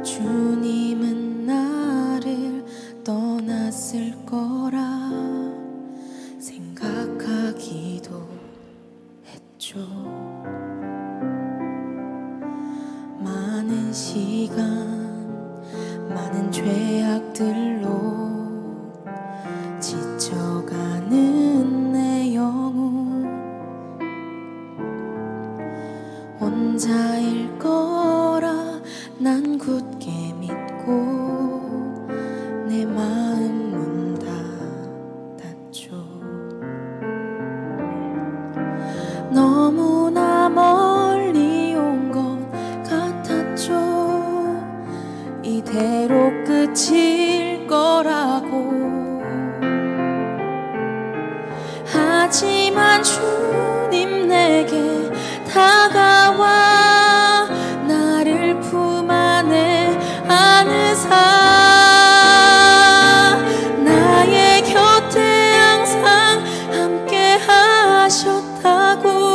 주님은 나를 떠났을 거라 생각하기도 했죠. 많은 시간 많은 죄악들로 지쳐가는 내 영혼, 혼자일 거라 난 굳게 믿고 내 마음 문 닫았죠. 너무나 멀리 온 것 같았죠. 이대로 끝일 거라고. 하지만 주님 내게 다가와 나를 품 안에 안으사 나의 곁에 항상 함께 하셨다고.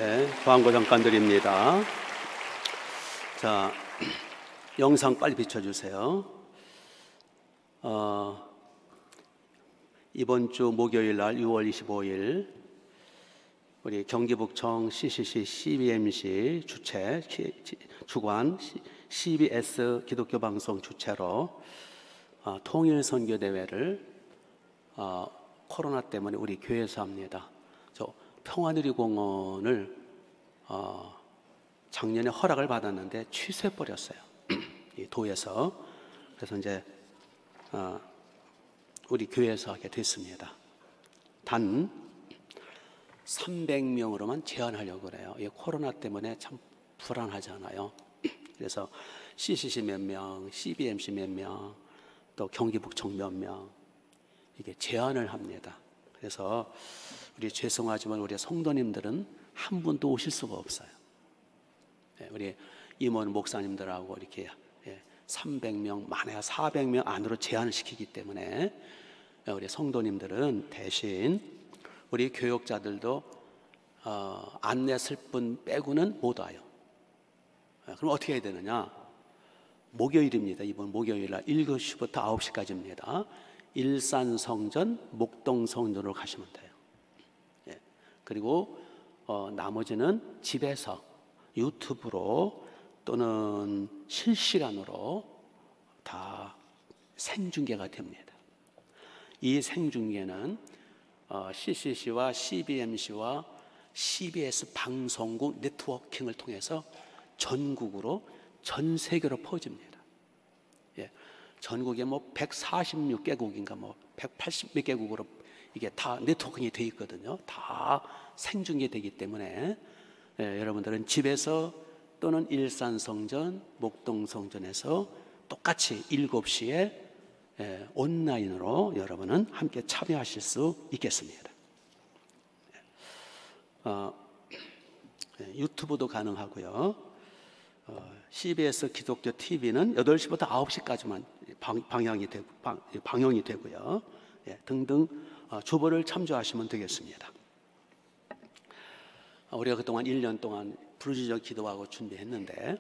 네, 광고 잠깐 드립니다. 자, 영상 빨리 비춰주세요. 이번 주 목요일 날 6월 25일 우리 경기북청 CCC CBMC 주관 CBS 기독교 방송 주최로 통일 선교 대회를 코로나 때문에 우리 교회에서 합니다. 저 평화누리공원을 작년에 허락을 받았는데 취소해 버렸어요. 이 도에서. 그래서 이제 우리 교회에서 하게 됐습니다. 단 300명으로만 제한하려고 그래요. 이 코로나 때문에 참 불안하잖아요. 그래서 CCC 몇 명, CBMC 몇 명, 또 경기북청 몇 명 이게 제한을 합니다. 그래서 우리 죄송하지만 우리 성도님들은 한 분도 오실 수가 없어요. 우리 임원 목사님들하고 이렇게 300명, 많아야 400명 안으로 제한을 시키기 때문에 우리 성도님들은 대신 우리 교역자들도 안내했을 분 빼고는 못 와요. 그럼 어떻게 해야 되느냐? 목요일입니다. 이번 목요일 날 7시부터 9시까지입니다. 일산 성전, 목동 성전으로 가시면 돼요. 그리고 나머지는 집에서 유튜브로 또는 실시간으로 다 생중계가 됩니다. 이 생중계는 CCC와 CBMC와 CBS 방송국 네트워킹을 통해서 전국으로 전 세계로 퍼집니다. 전국에 뭐 146개국인가 뭐 180몇 개국으로 이게 다 네트워킹이 돼 있거든요. 다 생중계되기 때문에 여러분들은 집에서 또는 일산성전, 목동성전에서 똑같이 7시에 온라인으로 여러분은 함께 참여하실 수 있겠습니다. 유튜브도 가능하고요. CBS 기독교 TV는 8시부터 9시까지만 방영이 되고요. 등등 주보를 참조하시면 되겠습니다. 우리가 그동안 1년 동안 부르짖어 기도하고 준비했는데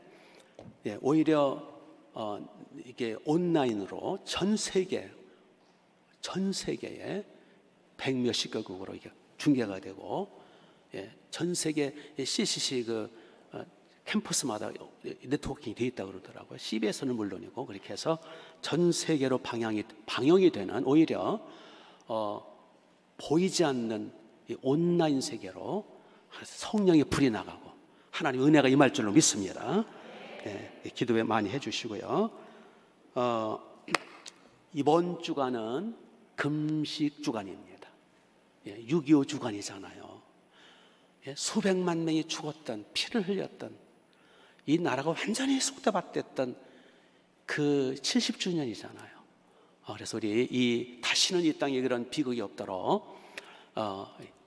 오히려 이게 온라인으로 전 세계에 100몇십 개국으로 이게 중계가 되고 전 세계 CCC 캠퍼스마다 네트워킹이 되어 있다고 그러더라고요. CBS는 물론이고 그렇게 해서 전 세계로 방영이 되는 오히려 보이지 않는 이 온라인 세계로 성령의 불이 나가고 하나님의 은혜가 임할 줄로 믿습니다. 기도에 많이 해주시고요. 이번 주간은 금식 주간입니다. 6.25 주간이잖아요. 수백만 명이 죽었던 피를 흘렸던 이 나라가 완전히 쏟아받았던 그 70주년이잖아요. 그래서 우리 다시는 이 땅에 그런 비극이 없도록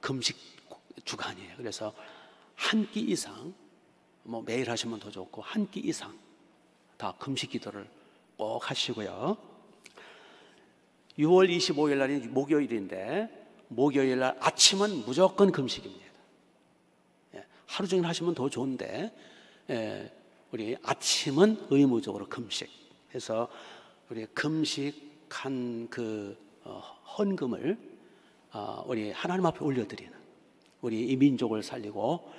금식 주간이에요. 그래서 한 끼 이상 뭐 매일 하시면 더 좋고 한 끼 이상 다 금식 기도를 꼭 하시고요. 6월 25일 날이 목요일인데 목요일 날 아침은 무조건 금식입니다. 하루 종일 하시면 더 좋은데 우리 아침은 의무적으로 금식 해서 우리 금식한 그 헌금을 우리 하나님 앞에 올려드리는 우리 이 민족을 살리고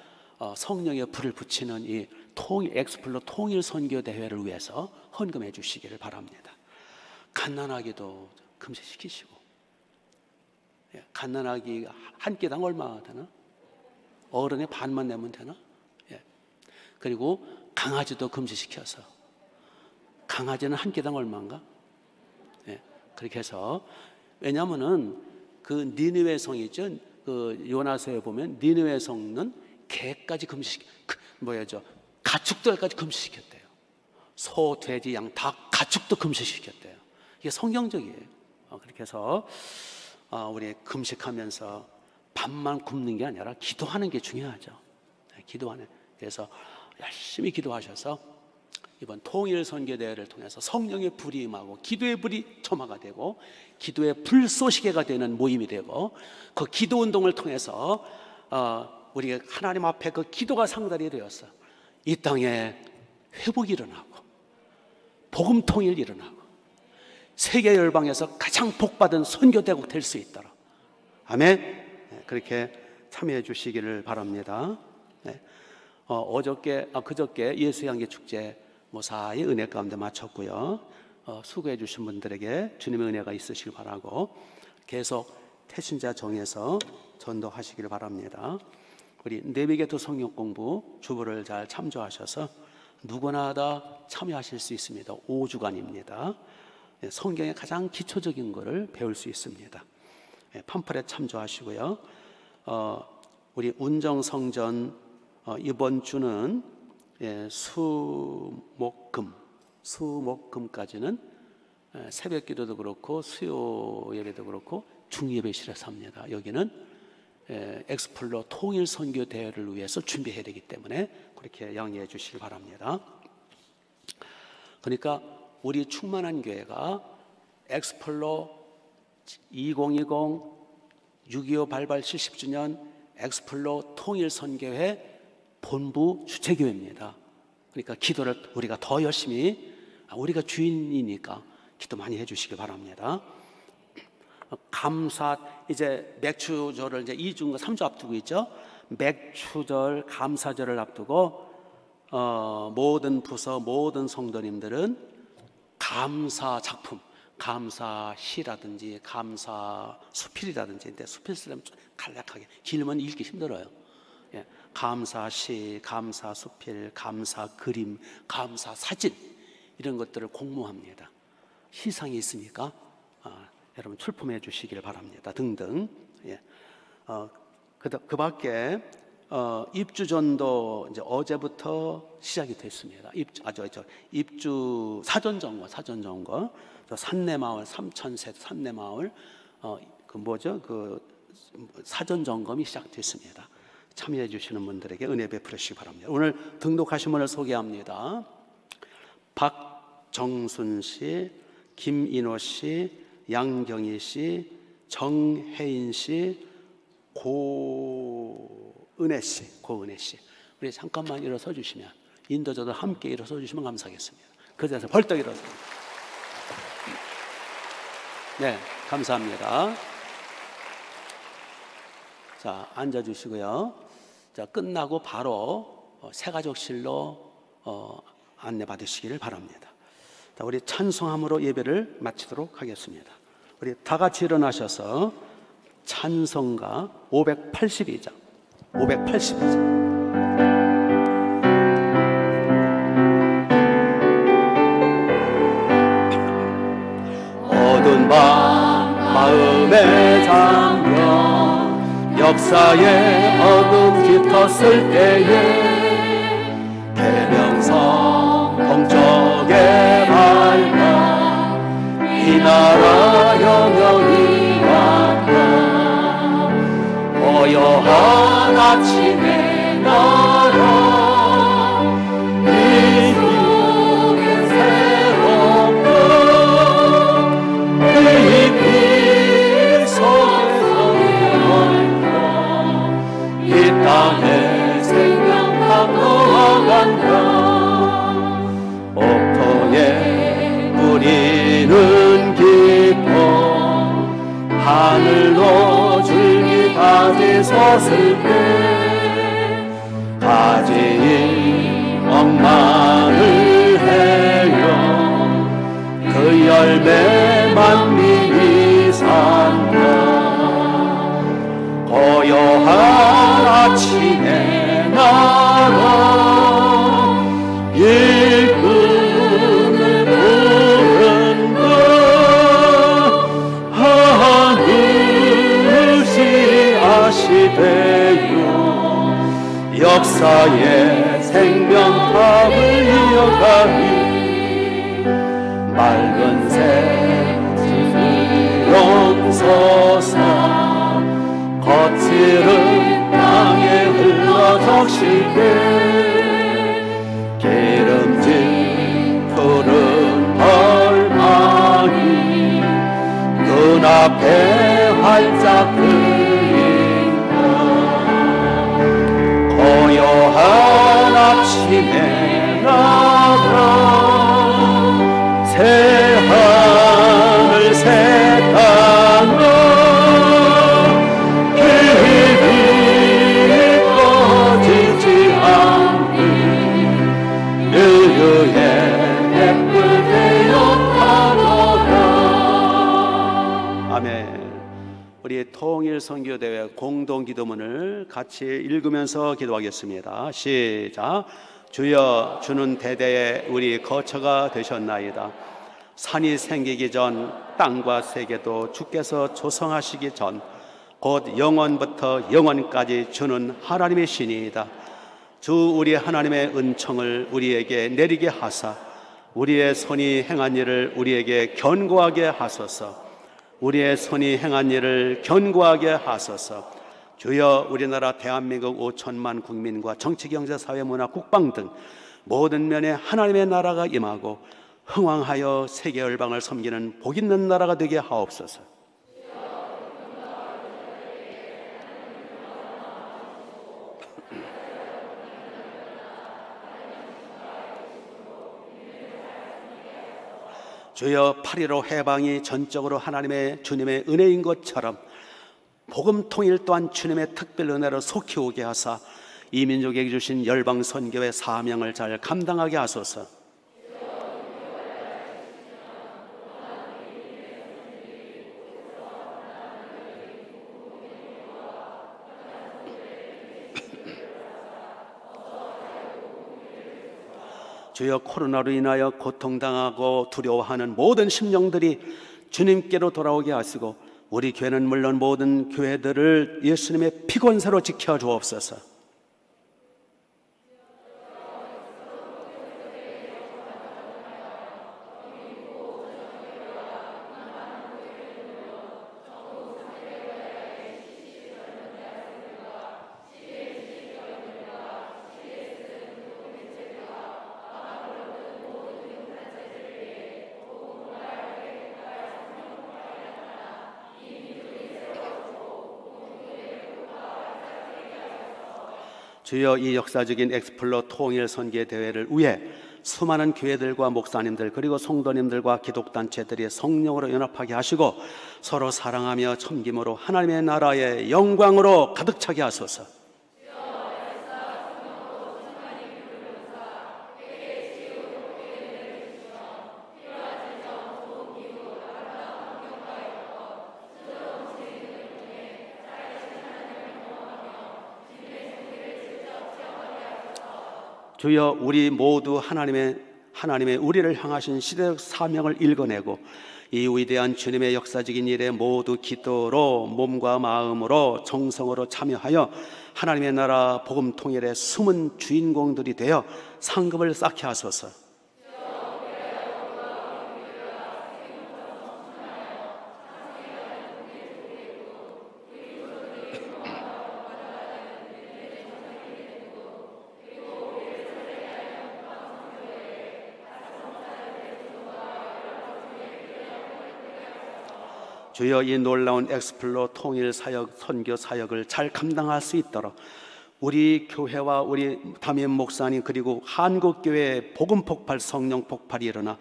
성령의 불을 붙이는 이 엑스플로 통일 선교 대회를 위해서 헌금해 주시기를 바랍니다. 갓난아기도 금식시키시고 갓난아기 한 끼당 얼마 되나? 어른의 반만 내면 되나? 그리고 강아지도 금식시켜서 강아지는 한 끼당 얼마인가? 그렇게 해서 왜냐하면은 그 니느웨 성이죠. 그 요나서에 보면 니느웨 성은 개까지 가축들까지 금식시켰대요. 소, 돼지, 양 다 가축도 금식시켰대요. 이게 성경적이에요. 그렇게 해서 우리 금식하면서 밥만 굶는 게 아니라 기도하는 게 중요하죠. 기도하는. 그래서 열심히 기도하셔서 이번 통일 선교 대회를 통해서 성령의 불이 임하고 기도의 불이 첨화가 되고 기도의 불쏘시개가 되는 모임이 되고 그 기도 운동을 통해서 우리가 하나님 앞에 그 기도가 상달이 되었어. 이 땅에 회복이 일어나고 복음 통일이 일어나고 세계 열방에서 가장 복받은 선교대국 될 수 있도록 아멘. 그렇게 참여해 주시기를 바랍니다. 그저께 예수양계 축제 무사히 은혜 가운데 마쳤고요. 수고해 주신 분들에게 주님의 은혜가 있으시길 바라고 계속 태신자 정에서 전도하시기를 바랍니다. 우리 내비게토 성경 공부 주부를 잘 참조하셔서 누구나 다 참여하실 수 있습니다. 5주간입니다. 성경의 가장 기초적인 것을 배울 수 있습니다. 팜플렛 참조하시고요. 우리 운정성전 이번 주는 수목금까지는 새벽 기도도 그렇고 수요 예배도 그렇고 중예배실에서 합니다. 여기는 엑스플로 통일 선교 대회를 위해서 준비해야 되기 때문에 그렇게 양해해 주시기 바랍니다. 그러니까 우리 충만한 교회가 엑스플로 2020 6.25 발발 70주년 엑스플로 통일 선교회 본부 주체교회입니다. 그러니까 기도를 우리가 더 열심히, 우리가 주인이니까 기도 많이 해주시기 바랍니다. 감사, 이제 맥추절을 이제 2주인가 3주 앞두고 있죠. 맥추절 감사절을 앞두고 모든 부서 모든 성도님들은 감사 작품, 감사 시라든지 감사 수필이라든지, 근데 수필 쓰려면 좀 간략하게, 길면 읽기 힘들어요. 감사 시, 감사 수필, 감사 그림, 감사 사진, 이런 것들을 공모합니다. 시상이 있으니까 여러분 출품해 주시길 바랍니다. 등등. 그 밖에 입주전도 이제 어제부터 시작이 됐습니다. 입주 사전 점거, 산내마을 3,000세 산내마을 사전 점검이 시작됐습니다. 참여해 주시는 분들에게 은혜 베풀으시기 바랍니다. 오늘 등록하신 분을 소개합니다. 박정순 씨, 김인호 씨, 양경희 씨, 정혜인 씨, 고은혜 씨. 우리 잠깐만 일어서 주시면, 인도자도 함께 일어서 주시면 감사하겠습니다. 그 자리에서 벌떡 일어서. 네, 감사합니다. 자, 앉아 주시고요. 자, 끝나고 바로 새가족실로 안내 받으시기를 바랍니다. 자, 우리 찬송함으로 예배를 마치도록 하겠습니다. 우리 다 같이 일어나셔서 찬송가 582장. 어두운 밤 마음에 잠겨 역사의 어둠 깃었을 때에 계명성 동쪽에 밝아 이 나라 영영이 왔다. 고요한 아침의 나라 이 속에 새로운 빛 속에서 이 땅에 생명과 떠나간다. 옥토에 뿌리는 기쁨 하늘로 줄기 가지 섰을 때 가지인 억만을 해요. 그 열매 만민이 산다. 고요한 아침의 나라 일꾼을 부른다. 하늘이 아시되요 역사의 생명탑을 이어가니 맑은 새 용서사 거칠은 땅에 흘러 적실게 기름진 푸른 벌망이 눈앞에 활짝 트인다. 하심의 나라 새 하늘 새 땅 길이 꺼지지 않는 유유의 햇불 되었다더라. 아멘. 우리 통일 선교대회 공동기도문을 같이 읽으면서 기도하겠습니다. 시작. 주여, 주는 대대에 우리 거처가 되셨나이다. 산이 생기기 전 땅과 세계도 주께서 조성하시기 전 곧 영원부터 영원까지 주는 하나님의 신이이다. 주 우리 하나님의 은총을 우리에게 내리게 하사 우리의 손이 행한 일을 우리에게 견고하게 하소서. 우리의 손이 행한 일을 견고하게 하소서. 주여, 우리나라 대한민국 5천만 국민과 정치, 경제, 사회, 문화, 국방 등 모든 면에 하나님의 나라가 임하고 흥왕하여 세계 열방을 섬기는 복 있는 나라가 되게 하옵소서. 주여, 8.15 해방이 전적으로 하나님의 주님의 은혜인 것처럼 복음 통일 또한 주님의 특별 은혜로 속히 오게 하사 이 민족에게 주신 열방 선교의 사명을 잘 감당하게 하소서. 주여, 코로나로 인하여 고통당하고 두려워하는 모든 심령들이 주님께로 돌아오게 하시고 우리 교회는 물론 모든 교회들을 예수님의 피권세로 지켜주옵소서. 주여, 이 역사적인 엑스플로 통일 선교 대회를 위해 수많은 교회들과 목사님들 그리고 성도님들과 기독단체들이 성령으로 연합하게 하시고 서로 사랑하며 섬김으로 하나님의 나라의 영광으로 가득 차게 하소서. 주여, 우리 모두 하나님의 우리를 향하신 시대적 사명을 읽어내고 이 위대한 주님의 역사적인 일에 모두 기도로 몸과 마음으로 정성으로 참여하여 하나님의 나라 복음 통일의 숨은 주인공들이 되어 상급을 쌓게 하소서. 주여, 이 놀라운 엑스플로 통일 사역, 선교 사역을 잘 감당할 수 있도록 우리 교회와 우리 담임 목사님 그리고 한국교회의 복음 폭발, 성령 폭발이 일어나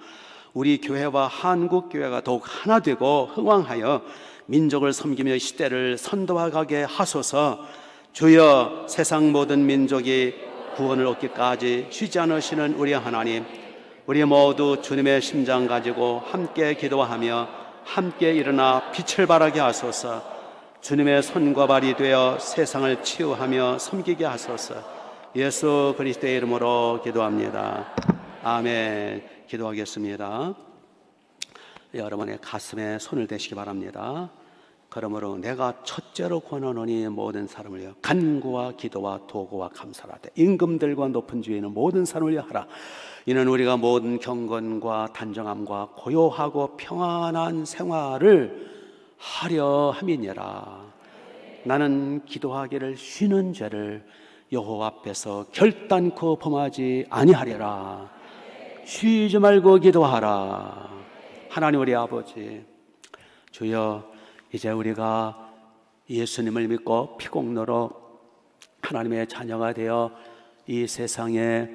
우리 교회와 한국교회가 더욱 하나 되고 흥왕하여 민족을 섬기며 시대를 선도하게 하소서. 주여, 세상 모든 민족이 구원을 얻기까지 쉬지 않으시는 우리 하나님, 우리 모두 주님의 심장 가지고 함께 기도하며 함께 일어나 빛을 발하게 하소서. 주님의 손과 발이 되어 세상을 치유하며 섬기게 하소서. 예수 그리스도의 이름으로 기도합니다. 아멘. 기도하겠습니다. 여러분의 가슴에 손을 대시기 바랍니다. 그러므로 내가 첫째로 권하노니 모든 사람을 위하여 간구와 기도와 도구와 감사를 하되 임금들과 높은 주에 있는 모든 사람을 위하여 하라. 이는 우리가 모든 경건과 단정함과 고요하고 평안한 생활을 하려 함이니라. 나는 기도하기를 쉬는 죄를 여호와 앞에서 결단코 범하지 아니하리라. 쉬지 말고 기도하라. 하나님 우리 아버지, 주여, 이제 우리가 예수님을 믿고 피공로로 하나님의 자녀가 되어 이 세상에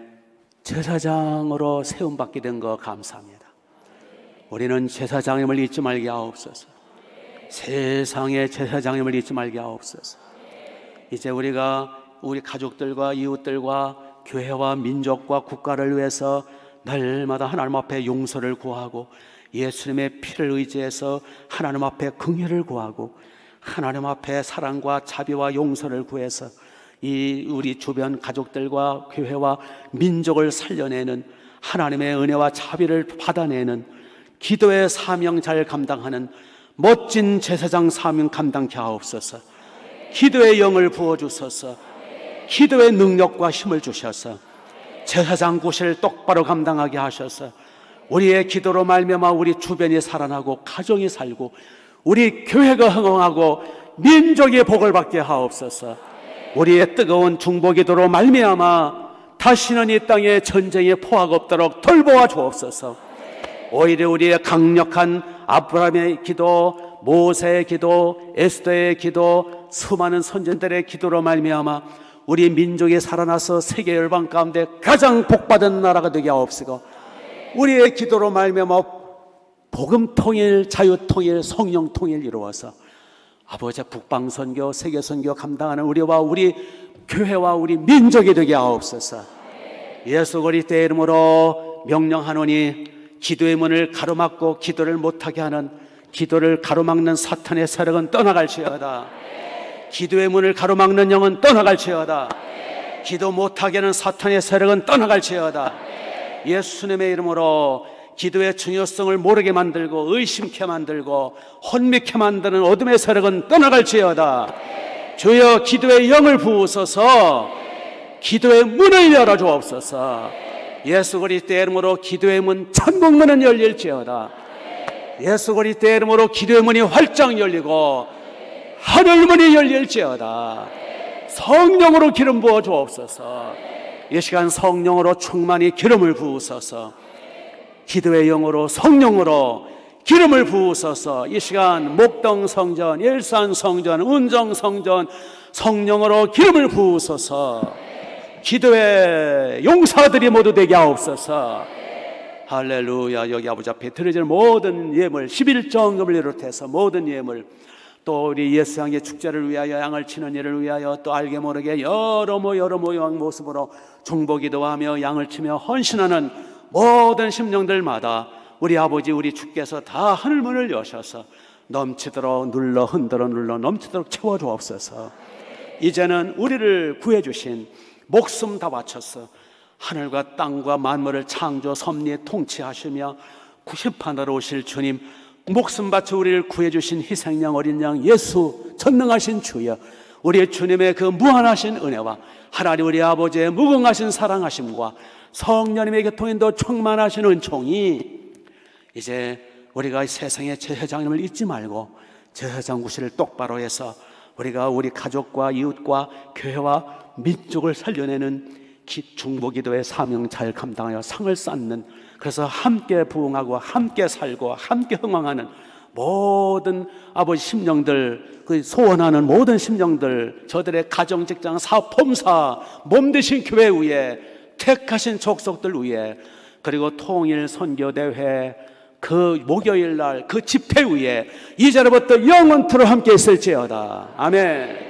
제사장으로 세움받게 된 거 감사합니다. 우리는 제사장임을 잊지 말게 하옵소서. 세상의 제사장임을 잊지 말게 하옵소서. 이제 우리가 우리 가족들과 이웃들과 교회와 민족과 국가를 위해서 날마다 하나님 앞에 용서를 구하고 예수님의 피를 의지해서 하나님 앞에 긍휼을 구하고 하나님 앞에 사랑과 자비와 용서를 구해서 이 우리 주변 가족들과 교회와 민족을 살려내는 하나님의 은혜와 자비를 받아내는 기도의 사명 잘 감당하는 멋진 제사장 사명 감당케 하옵소서. 기도의 영을 부어주소서. 기도의 능력과 힘을 주셔서 제사장 구실을 똑바로 감당하게 하셔서 우리의 기도로 말미암아 우리 주변이 살아나고 가정이 살고 우리 교회가 흥황하고 민족의 복을 받게 하옵소서. 우리의 뜨거운 중보기도로 말미암아 다시는 이 땅에 전쟁의 포화가 없도록 돌보아 주옵소서. 오히려 우리의 강력한 아브라함의 기도, 모세의 기도, 에스더의 기도, 수많은 선전들의 기도로 말미암아 우리 민족이 살아나서 세계 열방 가운데 가장 복받은 나라가 되게 하옵시고 우리의 기도로 말미암아 복음 통일, 자유 통일, 성령 통일 이루어서 아버지 북방 선교, 세계 선교 감당하는 우리와 우리 교회와 우리 민족이 되게 하옵소서. 예수 그리스도의 이름으로 명령하노니 기도의 문을 가로막고 기도를 못하게 하는 기도를 가로막는 사탄의 세력은 떠나갈지어다. 기도의 문을 가로막는 영은 떠나갈지어다. 기도 못하게 하는 사탄의 세력은 떠나갈지어다. 예수님의 이름으로 기도의 중요성을 모르게 만들고 의심케 만들고 혼미케 만드는 어둠의 세력은 떠나갈지어다. 주여 기도의 영을 부으소서. 기도의 문을 열어주옵소서. 예수 그리스도의 이름으로 기도의 문 천국문은 열릴지어다. 예수 그리스도의 이름으로 기도의 문이 활짝 열리고 하늘문이 열릴지어다. 성령으로 기름 부어 주옵소서. 이 시간 성령으로 충만히 기름을 부으소서. 기도의 영으로 성령으로 기름을 부으소서. 이 시간 목동 성전, 일산 성전, 운정 성전 성령으로 기름을 부으소서. 기도의 용사들이 모두 되게 하옵소서. 할렐루야. 여기 아버지 앞에 드려질 모든 예물 11정금을 비롯해서 모든 예물 또 우리 예수양의 축제를 위하여 양을 치는 일을 위하여 또 알게 모르게 여러 모양 모습으로 중보기도하며 양을 치며 헌신하는 모든 심령들마다 우리 아버지 우리 주께서 다 하늘문을 여셔서 넘치도록 눌러 흔들어 눌러 넘치도록 채워주옵소서. 이제는 우리를 구해주신 목숨 다 바쳐서 하늘과 땅과 만물을 창조 섭리에 통치하시며 구심판으로 오실 주님 목숨 바쳐 우리를 구해주신 희생양 어린 양 예수 전능하신 주여 우리의 주님의 그 무한하신 은혜와 하나님 우리 아버지의 무궁하신 사랑하심과 성령님의 교통인도 충만하신 은총이 이제 우리가 세상의 제사장님을 잊지 말고 제사장 구실을 똑바로 해서 우리가 우리 가족과 이웃과 교회와 민족을 살려내는 중보기도의 사명 잘 감당하여 상을 쌓는 그래서 함께 부흥하고 함께 살고 함께 흥왕하는 모든 아버지 심령들 그 소원하는 모든 심령들 저들의 가정 직장 사업 범사 몸되신 교회 위에 택하신 족속들 위에 그리고 통일 선교대회 그 목요일 날 그 집회 위에 이제로부터 영원토록 함께 있을지어다. 아멘.